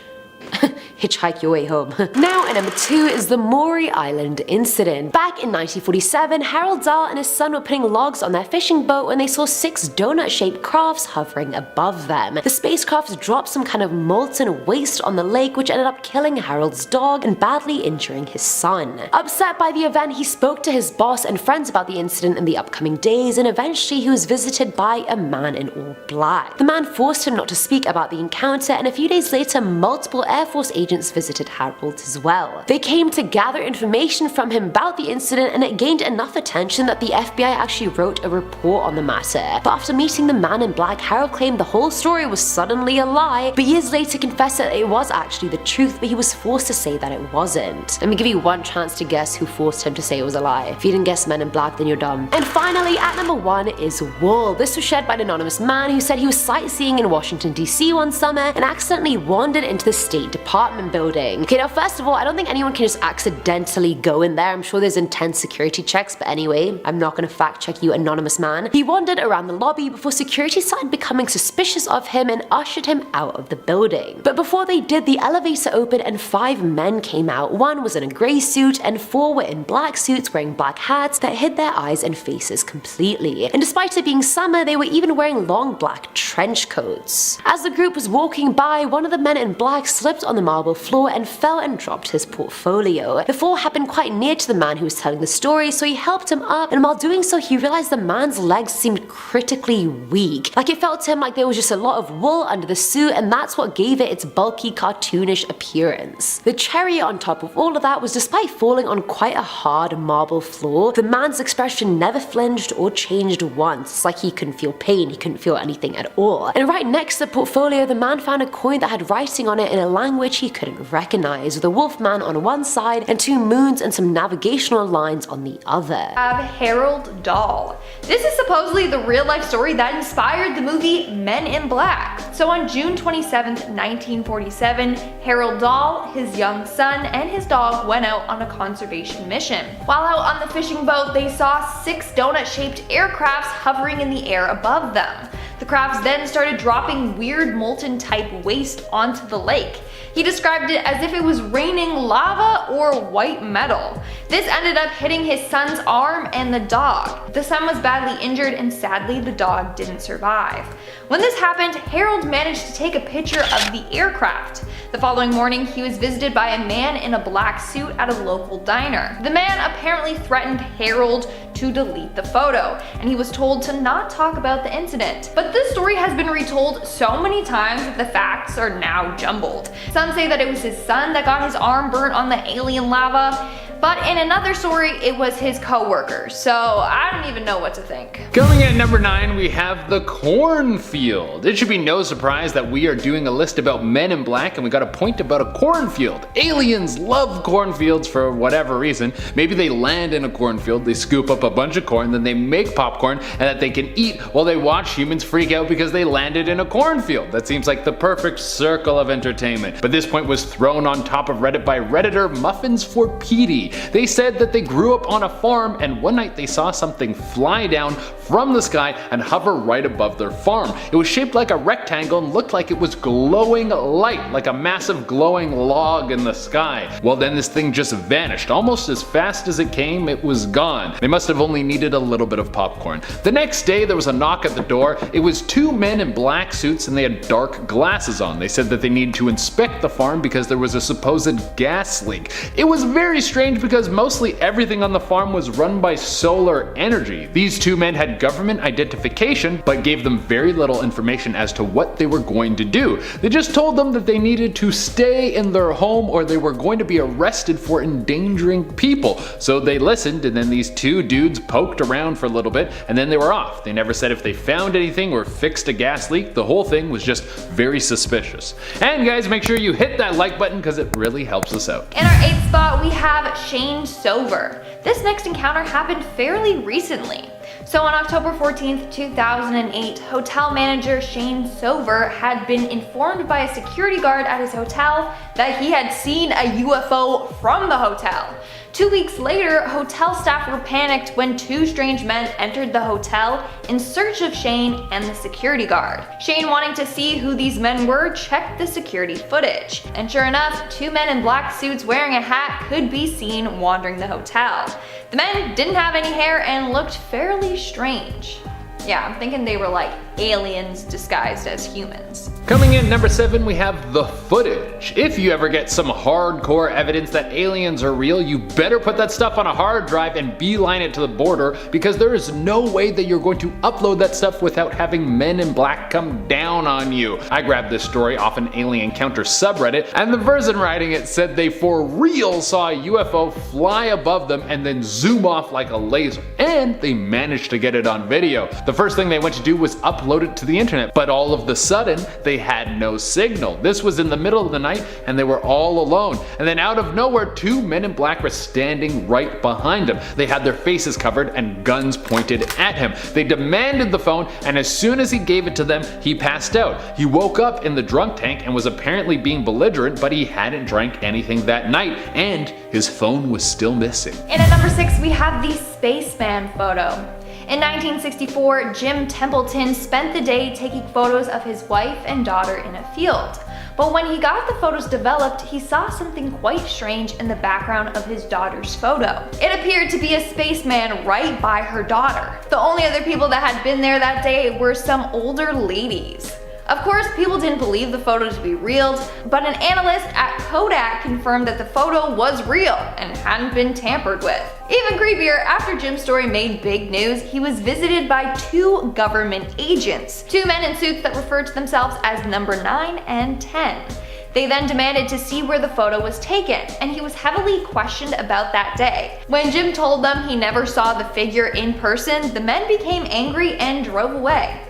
Hitchhike your way home. Now at number 2 is the Maury Island incident. Back in 1947, Harold Dahl and his son were putting logs on their fishing boat when they saw 6 donut-shaped crafts hovering above them. The spacecrafts dropped some kind of molten waste on the lake, which ended up killing Harold's dog and badly injuring his son. Upset by the event, he spoke to his boss and friends about the incident in the upcoming days, and eventually he was visited by a man in all black. The man forced him not to speak about the encounter, and a few days later, multiple Air Force agents visited Harold as well. They came to gather information from him about the incident, and it gained enough attention that the FBI actually wrote a report on the matter. But after meeting the man in black, Harold claimed the whole story was suddenly a lie, but years later confessed that it was actually the truth, but he was forced to say that it wasn't. Let me give you one chance to guess who forced him to say it was a lie. If you didn't guess Men in Black, then you're dumb. And finally, at number 1 is Wool. This was shared by an anonymous man who said he was sightseeing in Washington DC one summer and accidentally wandered into the State Department building. Okay, now first of all, I don't think anyone can just accidentally go in there. I'm sure there's intense security checks, but anyway, I'm not gonna fact check you, anonymous man. He wandered around the lobby before security started becoming suspicious of him and ushered him out of the building. But before they did, the elevator opened and 5 men came out. One was in a grey suit and 4 were in black suits wearing black hats that hid their eyes and faces completely. And despite it being summer, they were even wearing long black trench coats. As the group was walking by, one of the men in black slipped on the marble floor and fell and dropped his portfolio. The fall happened quite near to the man who was telling the story, so he helped him up, and while doing so he realized the man's legs seemed critically weak. Like it felt to him like there was just a lot of wool under the suit, and that's what gave it its bulky, cartoonish appearance. The cherry on top of all of that was, despite falling on quite a hard marble floor, the man's expression never flinched or changed once. It's like he couldn't feel pain, he couldn't feel anything at all. And right next to the portfolio, the man found a coin that had writing on it in a language he couldn't recognize, with a wolf man on one side and 2 moons and some navigational lines on the other. Harold Dahl. This is supposedly the real life story that inspired the movie Men in Black. So on June 27th, 1947, Harold Dahl, his young son, and his dog went out on a conservation mission. While out on the fishing boat, they saw 6 donut-shaped aircrafts hovering in the air above them. The crafts then started dropping weird molten type waste onto the lake. He described it as if it was raining lava or white metal. This ended up hitting his son's arm and the dog. The son was badly injured, and sadly the dog didn't survive. When this happened, Harold managed to take a picture of the aircraft. The following morning, he was visited by a man in a black suit at a local diner. The man apparently threatened Harold to delete the photo, and he was told to not talk about the incident. But this story has been retold so many times that the facts are now jumbled. Some say that it was his son that got his arm burnt on the alien lava, but in another story, it was his co-workers, so I don't even know what to think. Coming at number 9, we have the cornfield. It should be no surprise that we are doing a list about Men in Black, and we got a point about a cornfield. Aliens love cornfields for whatever reason. Maybe they land in a cornfield, they scoop up a bunch of corn, then they make popcorn, and that they can eat while they watch humans freak out because they landed in a cornfield. That seems like the perfect circle of entertainment. But this point was thrown on top of Reddit by Redditor Muffins for Petey. They said that they grew up on a farm, and one night they saw something fly down from the sky and hover right above their farm. It was shaped like a rectangle and looked like it was glowing light, like a massive glowing log in the sky. Well, then this thing just vanished. Almost as fast as it came, it was gone. They must have only needed a little bit of popcorn. The next day there was a knock at the door. It was 2 men in black suits, and they had dark glasses on. They said that they needed to inspect the farm because there was a supposed gas leak. It was very strange strange because mostly everything on the farm was run by solar energy. These two men had government identification, but gave them very little information as to what they were going to do. They just told them that they needed to stay in their home or they were going to be arrested for endangering people. So they listened, and then these two dudes poked around for a little bit, and then they were off. They never said if they found anything or fixed a gas leak. The whole thing was just very suspicious. And guys, make sure you hit that like button because it really helps us out. In our 8th spot, we have Shane Sover. This next encounter happened fairly recently. So on October 14th, 2008, hotel manager Shane Sover had been informed by a security guard at his hotel that he had seen a UFO from the hotel. 2 weeks later, hotel staff were panicked when two strange men entered the hotel in search of Shane and the security guard. Shane, wanting to see who these men were, checked the security footage. And sure enough, two men in black suits wearing a hat could be seen wandering the hotel. The men didn't have any hair and looked fairly strange. Yeah, I'm thinking they were like aliens disguised as humans. Coming in number 7, we have the footage. If you ever get some hardcore evidence that aliens are real, you better put that stuff on a hard drive and beeline it to the border, because there is no way that you're going to upload that stuff without having Men in Black come down on you. I grabbed this story off an Alien Encounter subreddit, and the person writing it said they for real saw a UFO fly above them and then zoom off like a laser, and they managed to get it on video. The first thing they went to do was upload it to the internet, but all of the sudden they had no signal. This was in the middle of the night and they were all alone. And then out of nowhere, two men in black were standing right behind him. They had their faces covered and guns pointed at him. They demanded the phone, and as soon as he gave it to them, he passed out. He woke up in the drunk tank and was apparently being belligerent, but he hadn't drank anything that night and his phone was still missing. And at number 6, we have the spaceman photo. In 1964, Jim Templeton spent the day taking photos of his wife and daughter in a field. But when he got the photos developed, he saw something quite strange in the background of his daughter's photo. It appeared to be a spaceman right by her daughter. The only other people that had been there that day were some older ladies. Of course, people didn't believe the photo to be real, but an analyst at Kodak confirmed that the photo was real and hadn't been tampered with. Even creepier, after Jim's story made big news, he was visited by two government agents, two men in suits that referred to themselves as number 9 and 10. They then demanded to see where the photo was taken, and he was heavily questioned about that day. When Jim told them he never saw the figure in person, the men became angry and drove away.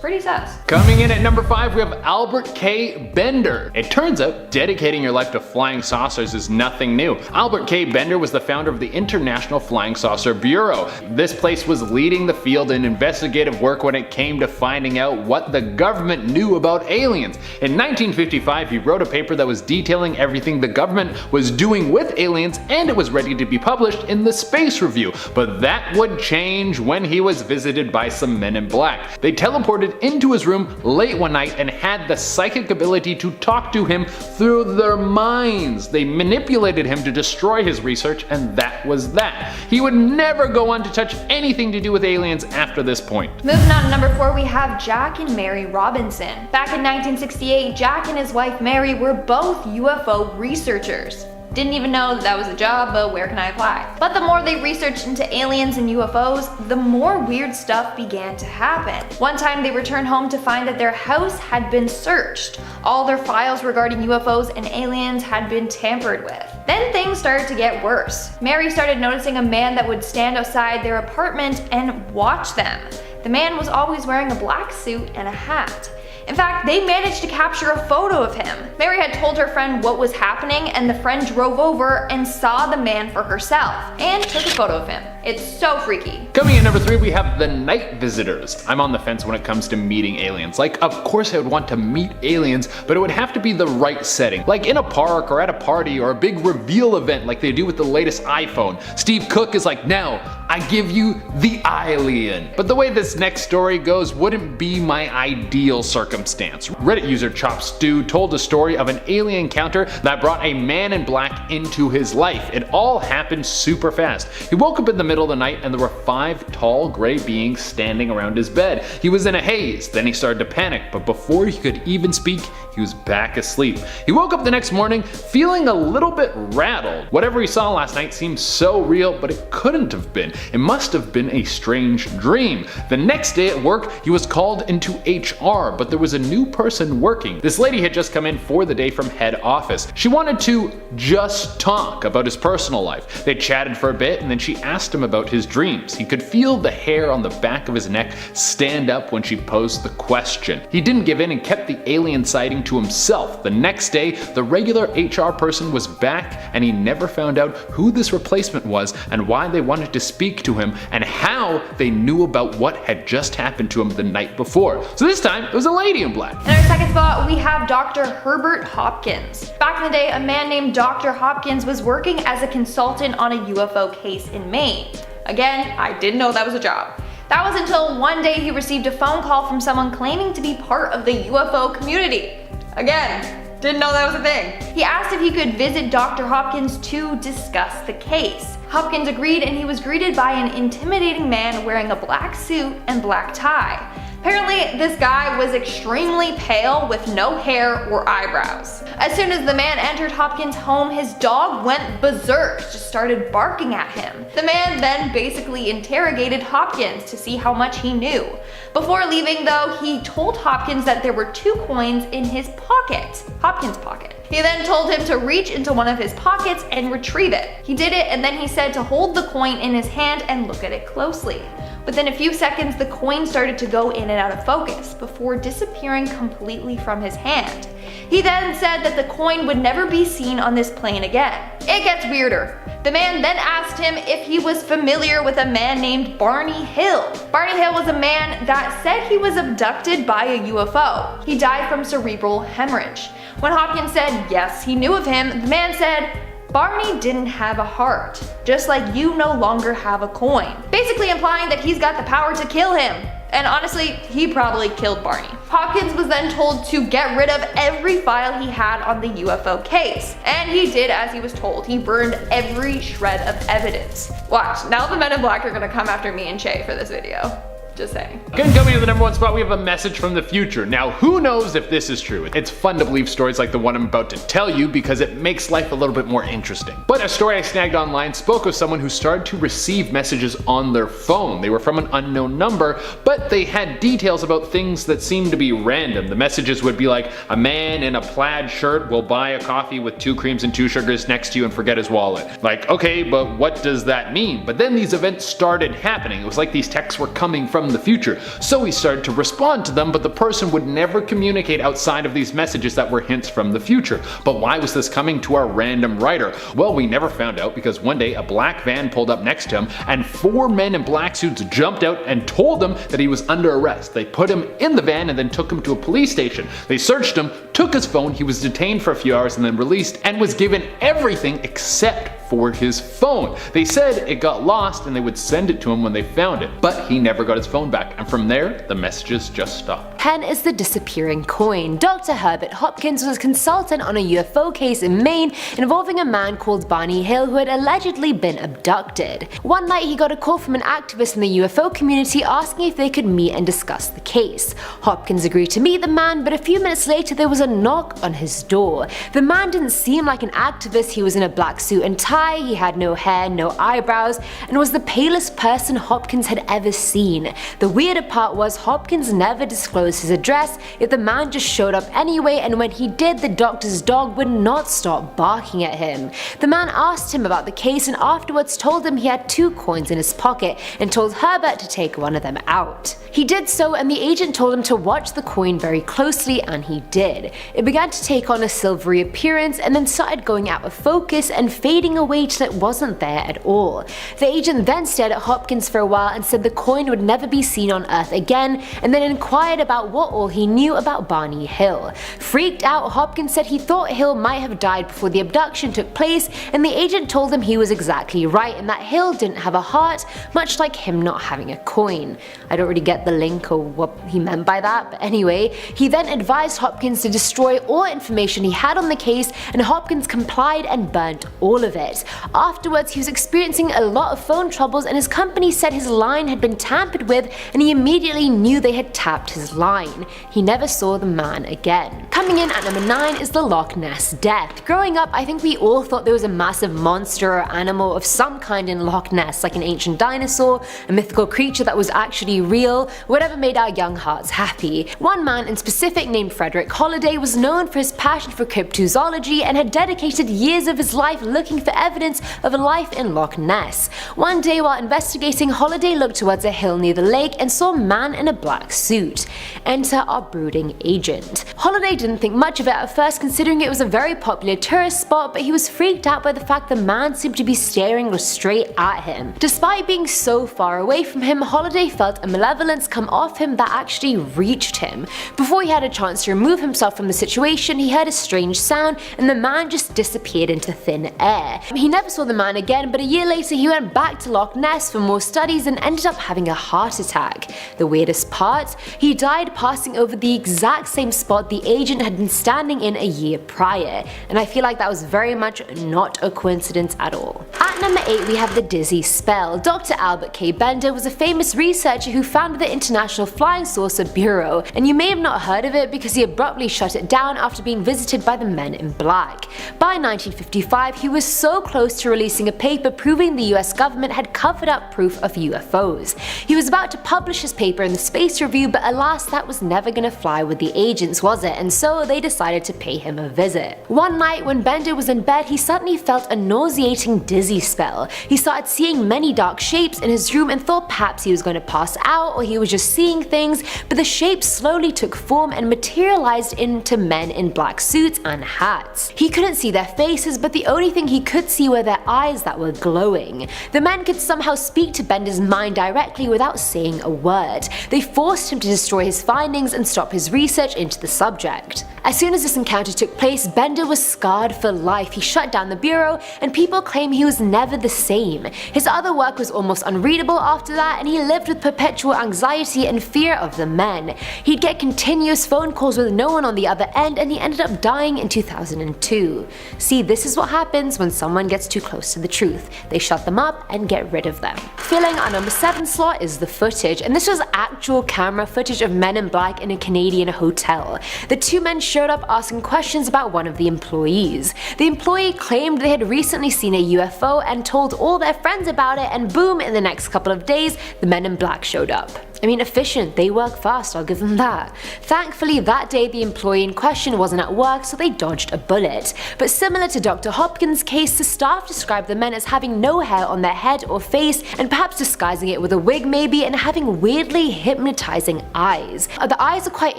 Pretty sus. Coming in at number 5, we have Albert K. Bender. It turns out dedicating your life to flying saucers is nothing new. Albert K. Bender was the founder of the International Flying Saucer Bureau. This place was leading the field in investigative work when it came to finding out what the government knew about aliens. In 1955, he wrote a paper that was detailing everything the government was doing with aliens, and it was ready to be published in the Space Review. But that would change when he was visited by some men in black. They teleported into his room late one night and had the psychic ability to talk to him through their minds. They manipulated him to destroy his research, and that was that. He would never go on to touch anything to do with aliens after this point. Moving on to number 4, we have Jack and Mary Robinson. Back in 1968, Jack and his wife Mary were both UFO researchers. Didn't even know that was a job, but where can I apply? But the more they researched into aliens and UFOs, the more weird stuff began to happen. One time they returned home to find that their house had been searched. All their files regarding UFOs and aliens had been tampered with. Then things started to get worse. Mary started noticing a man that would stand outside their apartment and watch them. The man was always wearing a black suit and a hat. In fact, they managed to capture a photo of him. Mary had told her friend what was happening, and the friend drove over and saw the man for herself and took a photo of him. It's so freaky. Coming in number 3, we have the night visitors. I'm on the fence when it comes to meeting aliens. Like, of course I would want to meet aliens, but it would have to be the right setting. Like in a park or at a party or a big reveal event like they do with the latest iPhone. Steve Cook is like, now, I give you the alien. But the way this next story goes wouldn't be my ideal circumstance. Reddit user Chop Stew told a story of an alien encounter that brought a man in black into his life. It all happened super fast. He woke up in the middle of the night and there were 5 tall gray beings standing around his bed. He was in a haze, then he started to panic, but before he could even speak, he was back asleep. He woke up the next morning feeling a little bit rattled. Whatever he saw last night seemed so real, but it couldn't have been. It must have been a strange dream. The next day at work, he was called into HR, but there was a new person working. This lady had just come in for the day from head office. She wanted to just talk about his personal life. They chatted for a bit and then she asked him about his dreams. He could feel the hair on the back of his neck stand up when she posed the question. He didn't give in and kept the alien sighting to himself. The next day, the regular HR person was back and he never found out who this replacement was and why they wanted to speak to him and how they knew about what had just happened to him the night before. So this time, it was a lady in black. In our second spot, we have Dr. Herbert Hopkins. Back in the day, a man named Dr. Hopkins was working as a consultant on a UFO case in Maine. Again, I didn't know that was a job. That was until one day he received a phone call from someone claiming to be part of the UFO community. Again, didn't know that was a thing. He asked if he could visit Dr. Hopkins to discuss the case. Hopkins agreed and he was greeted by an intimidating man wearing a black suit and black tie. Apparently, this guy was extremely pale with no hair or eyebrows. As soon as the man entered Hopkins' home, his dog went berserk, just started barking at him. The man then basically interrogated Hopkins to see how much he knew. Before leaving though, he told Hopkins that there were 2 coins in his pocket, Hopkins' pocket. He then told him to reach into one of his pockets and retrieve it. He did it and then he said to hold the coin in his hand and look at it closely. Within a few seconds, the coin started to go in and out of focus before disappearing completely from his hand. He then said that the coin would never be seen on this plane again. It gets weirder. The man then asked him if he was familiar with a man named Barney Hill. Barney Hill was a man that said he was abducted by a UFO. He died from cerebral hemorrhage. When Hopkins said yes, he knew of him, the man said, Barney didn't have a heart, just like you no longer have a coin. Basically implying that he's got the power to kill him. And honestly, he probably killed Barney. Hopkins was then told to get rid of every file he had on the UFO case. And he did as he was told. He burned every shred of evidence. Watch, now the Men in Black are gonna come after me and Shay for this video. Just saying. Again, coming to the #1 spot, we have a message from the future. Now, who knows if this is true? It's fun to believe stories like the one I'm about to tell you because it makes life a little bit more interesting. But a story I snagged online spoke of someone who started to receive messages on their phone. They were from an unknown number, but they had details about things that seemed to be random. The messages would be like, a man in a plaid shirt will buy a coffee with 2 creams and 2 sugars next to you and forget his wallet. Like, okay, but what does that mean? But then these events started happening. It was like these texts were coming from the future. So he started to respond to them, but the person would never communicate outside of these messages that were hints from the future. But why was this coming to our random writer? Well, we never found out because one day a black van pulled up next to him and 4 men in black suits jumped out and told him that he was under arrest. They put him in the van and then took him to a police station. They searched him, took his phone, he was detained for a few hours and then released and was given everything except for his phone. They said it got lost and they would send it to him when they found it, but he never got his phone back, and from there, the messages just stopped. 10 is the disappearing coin. Dr. Herbert Hopkins was a consultant on a UFO case in Maine involving a man called Barney Hill who had allegedly been abducted. One night he got a call from an activist in the UFO community asking if they could meet and discuss the case. Hopkins agreed to meet the man, but a few minutes later there was a knock on his door. The man didn't seem like an activist. He was in a black suit and tie, he had no hair, no eyebrows, and was the palest person Hopkins had ever seen. The weirder part was Hopkins never disclosed his address, yet the man just showed up anyway, and when he did, the doctor's dog would not stop barking at him. The man asked him about the case and afterwards told him he had 2 coins in his pocket and told Herbert to take one of them out. He did so, and the agent told him to watch the coin very closely, and he did. It began to take on a silvery appearance and then started going out of focus and fading away till it wasn't there at all. The agent then stared at Hopkins for a while and said the coin would never be seen on Earth again, and then inquired about what all he knew about Barney Hill. Freaked out, Hopkins said he thought Hill might have died before the abduction took place, and the agent told him he was exactly right and that Hill didn't have a heart, much like him not having a coin. I don't really get the link or what he meant by that, but anyway, he then advised Hopkins to destroy all information he had on the case, and Hopkins complied and burnt all of it. Afterwards, he was experiencing a lot of phone troubles, and his company said his line had been tampered with, and he immediately knew they had tapped his line. He never saw the man again. Coming in at number 9 is the Loch Ness Death. Growing up, I think we all thought there was a massive monster or animal of some kind in Loch Ness, like an ancient dinosaur, a mythical creature that was actually real, whatever made our young hearts happy. One man in specific, named Frederick Holliday, was known for his passion for cryptozoology and had dedicated years of his life looking for evidence of life in Loch Ness. One day while investigating, Holliday looked towards a hill near the lake and saw a man in a black suit. Enter our brooding agent. Holliday didn't think much of it at first, considering it was a very popular tourist spot, but he was freaked out by the fact the man seemed to be staring straight at him. Despite being so far away from him, Holliday felt a malevolence come off him that actually reached him. Before he had a chance to remove himself from the situation, he heard a strange sound and the man just disappeared into thin air. He never saw the man again, but a year later he went back to Loch Ness for more studies and ended up having a heart attack. The weirdest part? He died passing over the exact same spot the agent had been standing in a year prior, and I feel like that was very much not a coincidence at all. At number 8 we have the dizzy spell. Dr. Albert K. Bender was a famous researcher who founded the International Flying Saucer Bureau, and you may have not heard of it because he abruptly shut it down after being visited by the Men in Black. By 1955 he was so close to releasing a paper proving the US government had covered up proof of UFOs. He was about to publish his paper in the Space Review, but alas, that was never gonna fly with the agents, was it? And so they decided to pay him a visit. One night when Bender was in bed, he suddenly felt a nauseating dizzy spell. He started seeing many dark shapes in his room and thought perhaps he was going to pass out or he was just seeing things, but the shapes slowly took form and materialized into men in black suits and hats. He couldn't see their faces, but the only thing he could see were their eyes that were glowing. The men could somehow speak to Bender's mind directly without saying a word. They forced him to destroy his findings and stop his research into the subject. As soon as this encounter took place, Bender was scarred for life. He shut down the bureau, and people claim he was never the same. His other work was almost unreadable after that, and he lived with perpetual anxiety and fear of the men. He'd get continuous phone calls with no one on the other end, and he ended up dying in 2002. See, this is what happens when someone gets too close to the truth. They shut them up and get rid of them. Filling our number 7 slot is the footage, and this was actual camera footage of Men in Black in a Canadian hotel. The two men showed up asking questions about one of the employees. The employee claimed they had recently seen a UFO and told all their friends about it, and boom, in the next couple of days, the Men in Black showed up. I mean, efficient, they work fast, I'll give them that. Thankfully, that day the employee in question wasn't at work, so they dodged a bullet. But similar to Dr. Hopkins' case, the staff described the men as having no hair on their head or face, and perhaps disguising it with a wig maybe, and having weirdly hypnotizing eyes. The eyes are quite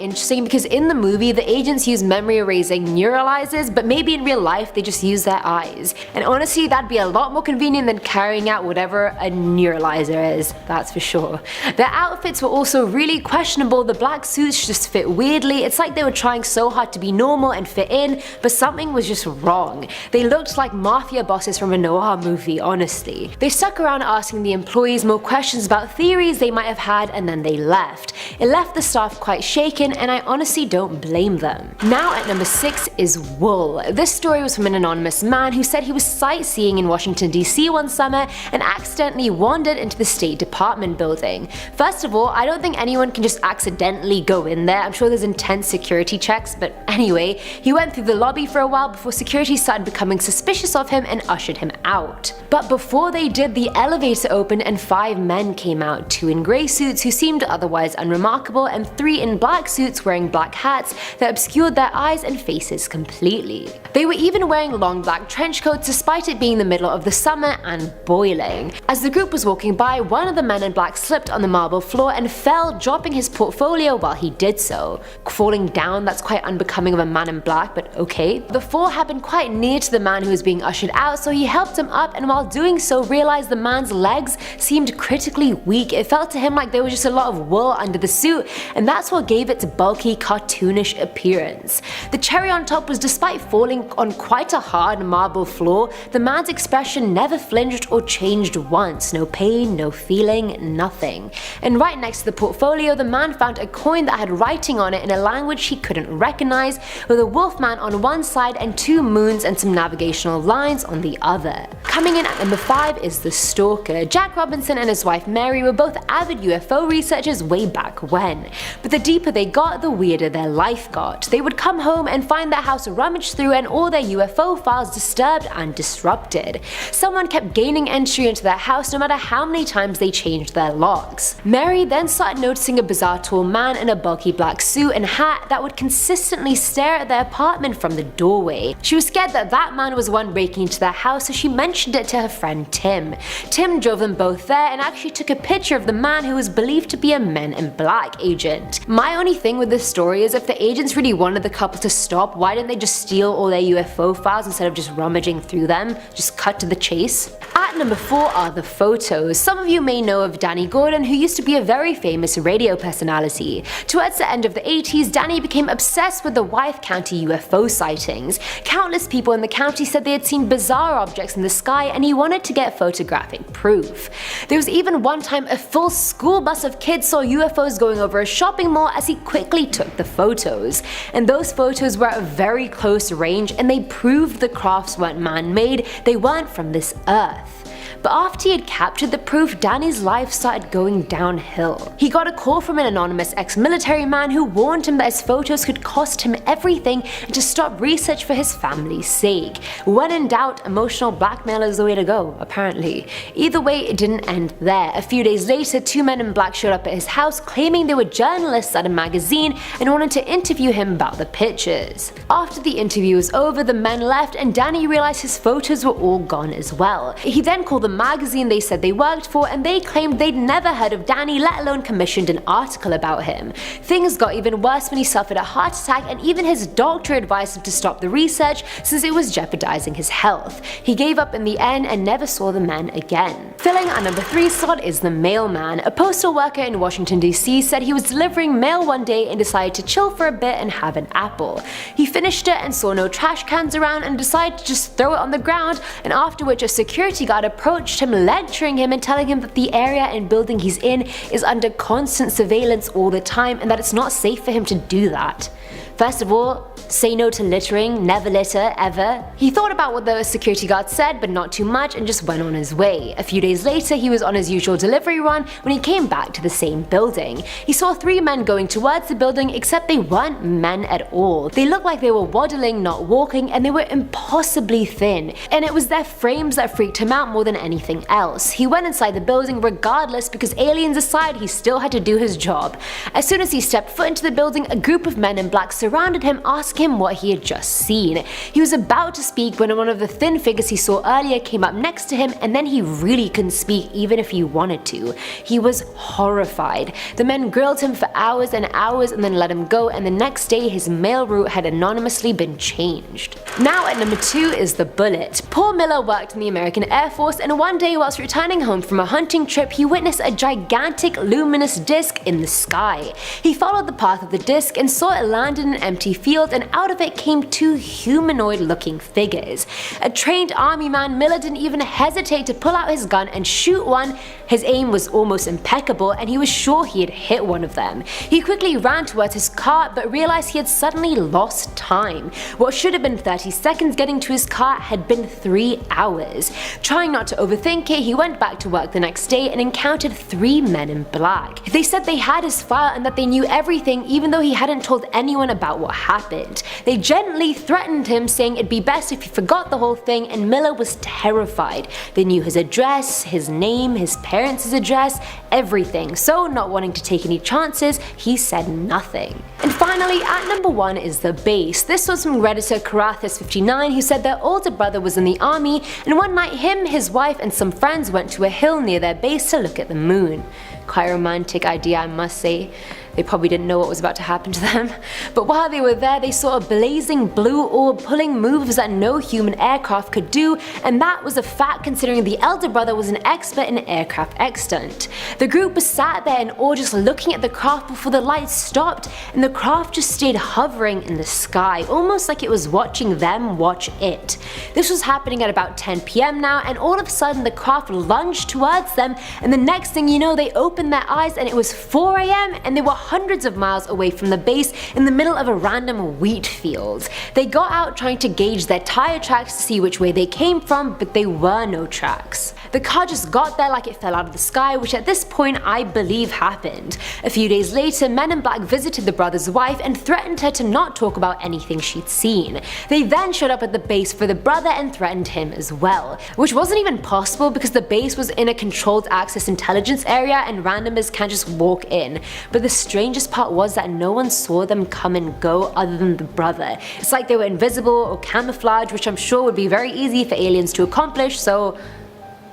interesting because in the movie, the agents use memory erasing neuralizers, but maybe in real life they just use their eyes. And honestly, that'd be a lot more convenient than carrying out whatever a neuralizer is, that's for sure. Their outfits were also really questionable. The black suits just fit weirdly. It's like they were trying so hard to be normal and fit in, but something was just wrong. They looked like mafia bosses from a noir movie, honestly. They stuck around asking the employees more questions about theories they might have had, and then they left. It left the staff quite shaken, and I honestly don't blame them. Now at number 6 is wool. This story was from an anonymous man who said he was sightseeing in Washington DC one summer and accidentally wandered into the State Department building. First of all, I don't think anyone can just accidentally go in there. I'm sure there's intense security checks, but anyway, he went through the lobby for a while before security started becoming suspicious of him and ushered him out. But before they did, the elevator opened and 5 men came out, 2 in grey suits who seemed otherwise unremarkable remarkable, and 3 in black suits wearing black hats that obscured their eyes and faces completely. They were even wearing long black trench coats despite it being the middle of the summer and boiling. As the group was walking by, one of the men in black slipped on the marble floor and fell, dropping his portfolio while he did so. Falling down, that's quite unbecoming of a man in black, but okay. The fall happened quite near to the man who was being ushered out, so he helped him up, and while doing so realized the man's legs seemed critically weak. It felt to him like there was just a lot of wool under the suit, and that's what gave its bulky, cartoonish appearance. The cherry on top was, despite falling on quite a hard marble floor, the man's expression never flinched or changed once. No pain, no feeling, nothing. And right next to the portfolio, the man found a coin that had writing on it in a language he couldn't recognize, with a wolfman on one side and 2 moons and some navigational lines on the other. Coming in at number 5 is the stalker. Jack Robinson and his wife Mary were both avid UFO researchers way back when, but the deeper they got, the weirder their life got. They would come home and find their house rummaged through and all their UFO files disturbed and disrupted. Someone kept gaining entry into their house no matter how many times they changed their locks. Mary then started noticing a bizarre tall man in a bulky black suit and hat that would consistently stare at their apartment from the doorway. She was scared that that man was the one breaking into their house, so she mentioned it to her friend Tim. Tim drove them both there and actually took a picture of the man who was believed to be a Men in Black agent. My only thing with this story is if the agents really wanted the couple to stop, why didn't they just steal all their UFO files instead of just rummaging through them? Just cut to the chase. At number 4 are the photos. Some of you may know of Danny Gordon, who used to be a very famous radio personality. Towards the end of the 80s, Danny became obsessed with the Wythe County UFO sightings. Countless people in the county said they had seen bizarre objects in the sky, and he wanted to get photographic proof. There was even one time a full school bus of kids saw UFOs going over a shopping mall as he quickly took the photos. And those photos were at a very close range, and they proved the crafts weren't man-made, they weren't from this earth. But after he had captured the proof, Danny's life started going downhill. He got a call from an anonymous ex-military man who warned him that his photos could cost him everything and to stop research for his family's sake. When in doubt, emotional blackmail is the way to go, apparently. Either way, it didn't end there. A few days later, 2 men in black showed up at his house claiming they were journalists at a magazine and wanted to interview him about the pictures. After the interview was over, the men left and Danny realized his photos were all gone as well. He then called the magazine they said they worked for, and they claimed they'd never heard of Danny, let alone commissioned an article about him. Things got even worse when he suffered a heart attack, and even his doctor advised him to stop the research since it was jeopardizing his health. He gave up in the end and never saw the men again. Filling our number 3 slot is the mailman. A postal worker in Washington DC said he was delivering mail one day and decided to chill for a bit and have an apple. He finished it and saw no trash cans around and decided to just throw it on the ground, and after which a security guard approached him, lecturing him and telling him that the area and building he's in is under constant surveillance all the time and that it's not safe for him to do that. First of all, say no to littering, never litter, ever. He thought about what the security guard said, but not too much, and just went on his way. A few days later, he was on his usual delivery run when he came back to the same building. He saw 3 men going towards the building, except they weren't men at all. They looked like they were waddling, not walking, and they were impossibly thin. And it was their frames that freaked him out more than anything else. He went inside the building regardless, because aliens aside, he still had to do his job. As soon as he stepped foot into the building, a group of men in black surrounded him, asking him what he had just seen. He was about to speak when one of the thin figures he saw earlier came up next to him, and then he really couldn't speak even if he wanted to. He was horrified. The men grilled him for hours and hours and then let him go, and the next day his mail route had anonymously been changed. Now at number 2 is the bullet. Paul Miller worked in the American Air Force, and one day whilst returning home from a hunting trip, he witnessed a gigantic luminous disc in the sky. He followed the path of the disc and saw it land in an empty field, and out of it came 2 humanoid looking figures. A trained army man, Miller didn't even hesitate to pull out his gun and shoot one. His aim was almost impeccable, and he was sure he had hit one of them. He quickly ran towards his car, but realized he had suddenly lost time. What should have been 30 seconds getting to his car had been 3 hours. Trying not to overthink it, he went back to work the next day and encountered 3 men in black. They said they had his file and that they knew everything even though he hadn't told anyone about what happened. They gently threatened him, saying it'd be best if he forgot the whole thing, and Miller was terrified. They knew his address, his name, his parents' address, everything, so not wanting to take any chances, he said nothing. And finally, at number 1 is the base. This was from Redditor Karathis59, who said their older brother was in the army, and one night him, his wife, and some friends went to a hill near their base to look at the moon. Quite a romantic idea, I must say. They probably didn't know what was about to happen to them. But while they were there, they saw a blazing blue orb pulling moves that no human aircraft could do, and that was a fact considering the elder brother was an expert in aircraft extant. The group was sat there in awe just looking at the craft before the lights stopped, and the craft just stayed hovering in the sky, almost like it was watching them watch it. This was happening at about 10 PM now, and all of a sudden the craft lunged towards them, and the next thing you know, they opened their eyes and it was 4 AM and they were hundreds of miles away from the base in the middle of a random wheat field. They got out trying to gauge their tire tracks to see which way they came from, but there were no tracks. The car just got there like it fell out of the sky, which at this point I believe happened. A few days later, Men in Black visited the brother's wife and threatened her to not talk about anything she'd seen. They then showed up at the base for the brother and threatened him as well, which wasn't even possible because the base was in a controlled access intelligence area and randomers can't just walk in. But the strangest part was that no one saw them come and go other than the brother. It's like they were invisible or camouflage, which I'm sure would be very easy for aliens to accomplish, so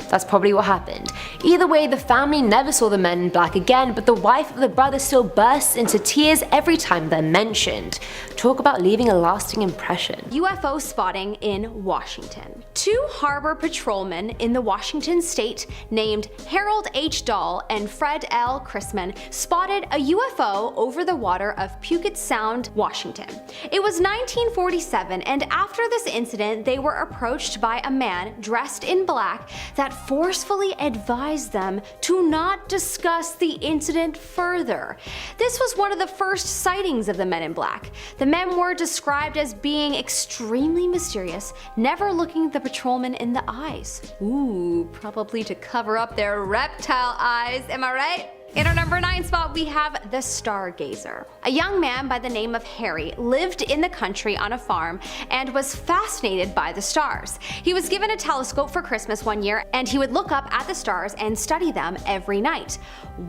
that's probably what happened. Either way, the family never saw the Men in Black again, but the wife of the brother still bursts into tears every time they're mentioned. Talk about leaving a lasting impression. UFO spotting in Washington. 2 harbor patrolmen in the Washington state named Harold H. Dahl and Fred L. Chrisman spotted a UFO over the water of Puget Sound, Washington. It was 1947, and after this incident, they were approached by a man dressed in black that forcefully advised them to not discuss the incident further. This was one of the first sightings of the Men in Black. The men were described as being extremely mysterious, never looking the patrolman in the eyes. Ooh, probably to cover up their reptile eyes, am I right? In our number 9 spot, we have the Stargazer. A young man by the name of Harry lived in the country on a farm and was fascinated by the stars. He was given a telescope for Christmas one year, and he would look up at the stars and study them every night.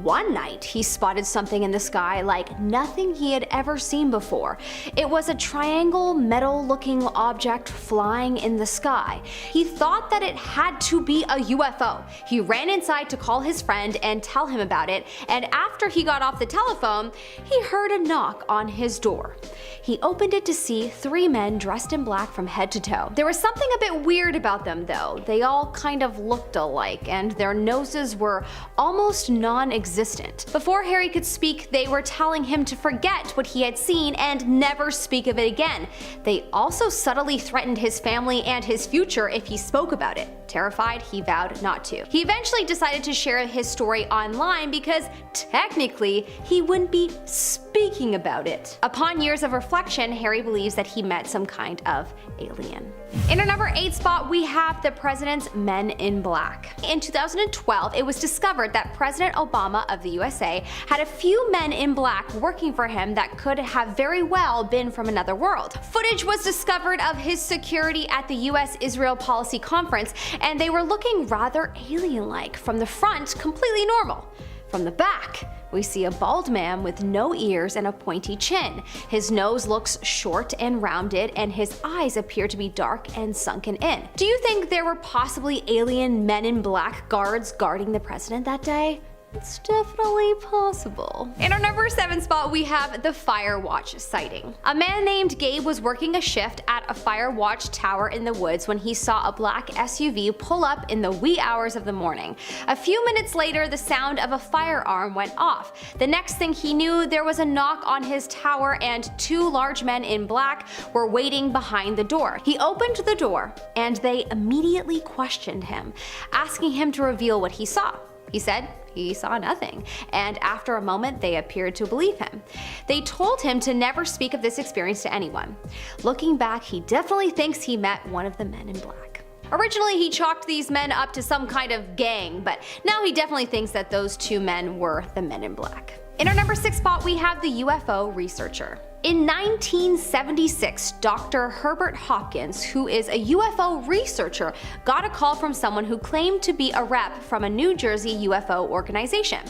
One night, he spotted something in the sky like nothing he had ever seen before. It was a triangle, metal-looking object flying in the sky. He thought that it had to be a UFO. He ran inside to call his friend and tell him about it, and after he got off the telephone, he heard a knock on his door. He opened it to see 3 men dressed in black from head to toe. There was something a bit weird about them though. They all kind of looked alike, and their noses were almost non-existent. Before Harry could speak, they were telling him to forget what he had seen and never speak of it again. They also subtly threatened his family and his future if he spoke about it. Terrified, he vowed not to. He eventually decided to share his story online because technically he wouldn't be speaking about it. Upon years of reflection, Harry believes that he met some kind of alien. In our number 8 spot, we have the President's Men in Black. In 2012, it was discovered that President Obama of the USA had a few men in black working for him that could have very well been from another world. Footage was discovered of his security at the US-Israel Policy Conference, and they were looking rather alien-like. From the front, completely normal. From the back, we see a bald man with no ears and a pointy chin. His nose looks short and rounded, and his eyes appear to be dark and sunken in. Do you think there were possibly alien Men in Black guards guarding the president that day? It's definitely possible. In our number 7 spot, we have the Fire Watch sighting. A man named Gabe was working a shift at a fire watch tower in the woods when he saw a black SUV pull up in the wee hours of the morning. A few minutes later, the sound of a firearm went off. The next thing he knew, there was a knock on his tower and 2 large men in black were waiting behind the door. He opened the door and they immediately questioned him, asking him to reveal what he saw. He said he saw nothing, and after a moment they appeared to believe him. They told him to never speak of this experience to anyone. Looking back, he definitely thinks he met one of the Men in Black. Originally, he chalked these men up to some kind of gang, but now he definitely thinks that those two men were the Men in Black. In our number 6 spot, we have the UFO researcher. In 1976, Dr. Herbert Hopkins, who is a UFO researcher, got a call from someone who claimed to be a rep from a New Jersey UFO organization.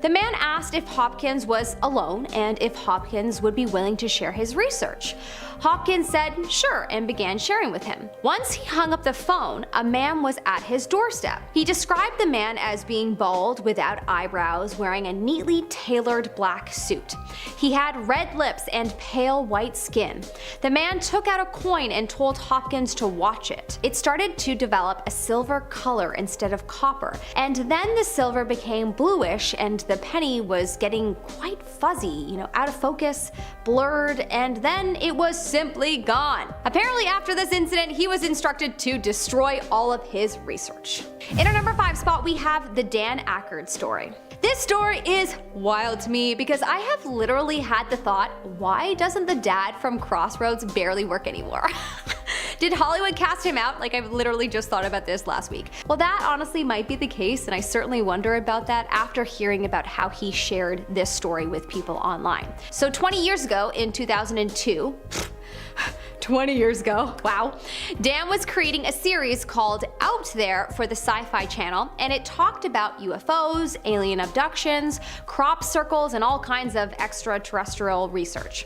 The man asked if Hopkins was alone and if Hopkins would be willing to share his research. Hopkins said sure and began sharing with him. Once he hung up the phone, a man was at his doorstep. He described the man as being bald, without eyebrows, wearing a neatly tailored black suit. He had red lips and pale white skin. The man took out a coin and told Hopkins to watch it. It started to develop a silver color instead of copper, and then the silver became bluish and the penny was getting quite fuzzy, out of focus, blurred, and then it was simply gone. Apparently after this incident, he was instructed to destroy all of his research. In our number 5 spot, we have the Dan Aykroyd story. This story is wild to me because I have literally had the thought, why doesn't the dad from Crossroads barely work anymore? Did Hollywood cast him out? I've literally just thought about this last week. Well, that honestly might be the case, and I certainly wonder about that after hearing about how he shared this story with people online. So 20 years ago, in 2002, 20 years ago, wow, Dan was creating a series called Out There for the Sci-Fi Channel, and it talked about UFOs, alien abductions, crop circles, and all kinds of extraterrestrial research.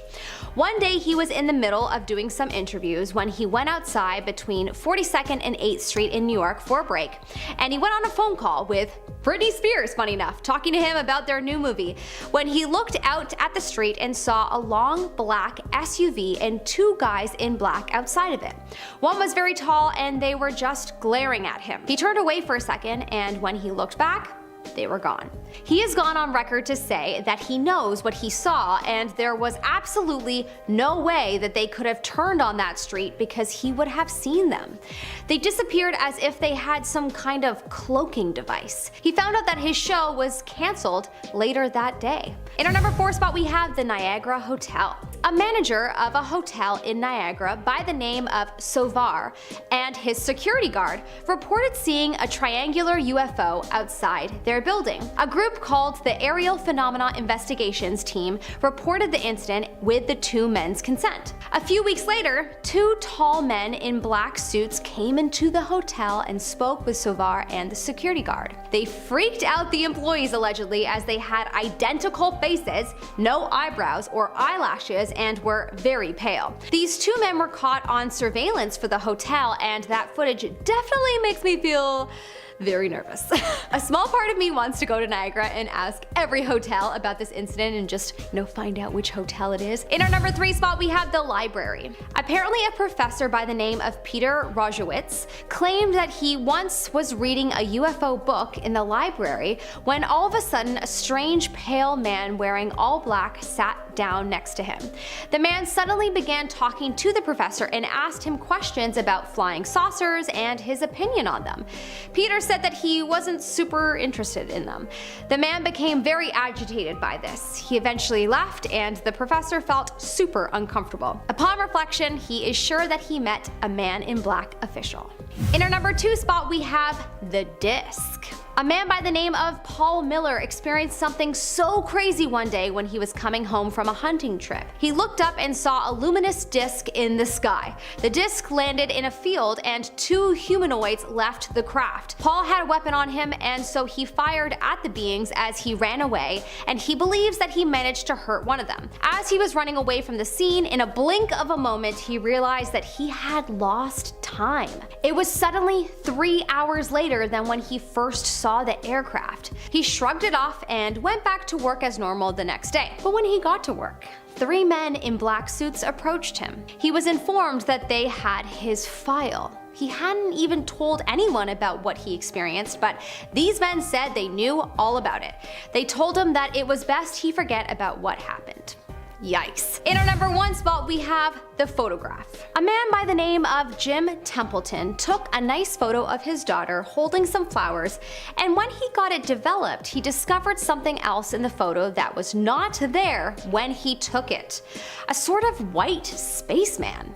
One day he was in the middle of doing some interviews when he went outside between 42nd and 8th Street in New York for a break, and he went on a phone call with Britney Spears, funny enough, talking to him about their new movie, when he looked out at the street and saw a long black SUV and two guys in black outside of it. One was very tall and they were just glaring at him. He turned away for a second, and when he looked back, they were gone. He has gone on record to say that he knows what he saw, and there was absolutely no way that they could have turned on that street because he would have seen them. They disappeared as if they had some kind of cloaking device. He found out that his show was canceled later that day. In our number 4 spot, we have the Niagara Hotel. A manager of a hotel in Niagara by the name of Sovar and his security guard reported seeing a triangular UFO outside their building. A group called the Aerial Phenomena Investigations Team reported the incident with the two men's consent. A few weeks later, two tall men in black suits came into the hotel and spoke with Sovar and the security guard. They freaked out the employees allegedly as they had identical faces, no eyebrows or eyelashes, and were very pale. These two men were caught on surveillance for the hotel, and that footage definitely makes me feel very nervous. A small part of me wants to go to Niagara and ask every hotel about this incident and just, find out which hotel it is. In our number 3 spot, we have the library. Apparently a professor by the name of Peter Rojewitz claimed that he once was reading a UFO book in the library when all of a sudden a strange pale man wearing all black sat down next to him. The man suddenly began talking to the professor and asked him questions about flying saucers and his opinion on them. Peter said that he wasn't super interested in them. The man became very agitated by this. He eventually left, and the professor felt super uncomfortable. Upon reflection, he is sure that he met a Man in Black official. In our number 2 spot, we have the disc. A man by the name of Paul Miller experienced something so crazy one day when he was coming home from a hunting trip. He looked up and saw a luminous disc in the sky. The disc landed in a field and two humanoids left the craft. Paul had a weapon on him, and so he fired at the beings as he ran away, and he believes that he managed to hurt one of them. As he was running away from the scene, in a blink of a moment, he realized that he had lost time. It was suddenly 3 hours later than when he first saw the aircraft. He shrugged it off and went back to work as normal the next day. But when he got to work, 3 men in black suits approached him. He was informed that they had his file. He hadn't even told anyone about what he experienced, but these men said they knew all about it. They told him that it was best he forget about what happened. Yikes. In our number 1 spot, we have the photograph. A man by the name of Jim Templeton took a nice photo of his daughter holding some flowers, and when he got it developed, he discovered something else in the photo that was not there when he took it. A sort of white spaceman.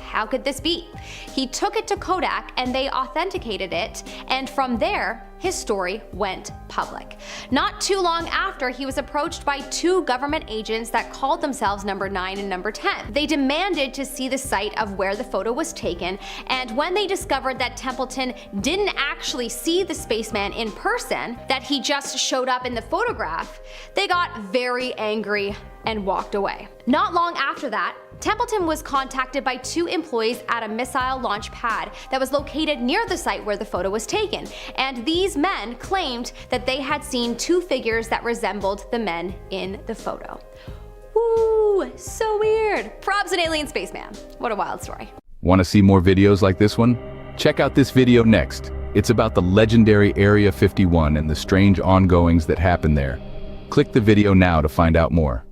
how could this be? He took it to Kodak and they authenticated it, and from there, his story went public. Not too long after, he was approached by two government agents that called themselves Number 9 and Number 10. They demanded to see the site of where the photo was taken, and when they discovered that Templeton didn't actually see the spaceman in person, that he just showed up in the photograph, they got very angry and walked away. Not long after that, Templeton was contacted by two employees at a missile launch pad that was located near the site where the photo was taken, and these men claimed that they had seen two figures that resembled the men in the photo. Woo, so weird. Props an alien spaceman. What a wild story. Want to see more videos like this one? Check out this video next. It's about the legendary Area 51 and the strange ongoings that happen there. Click the video now to find out more.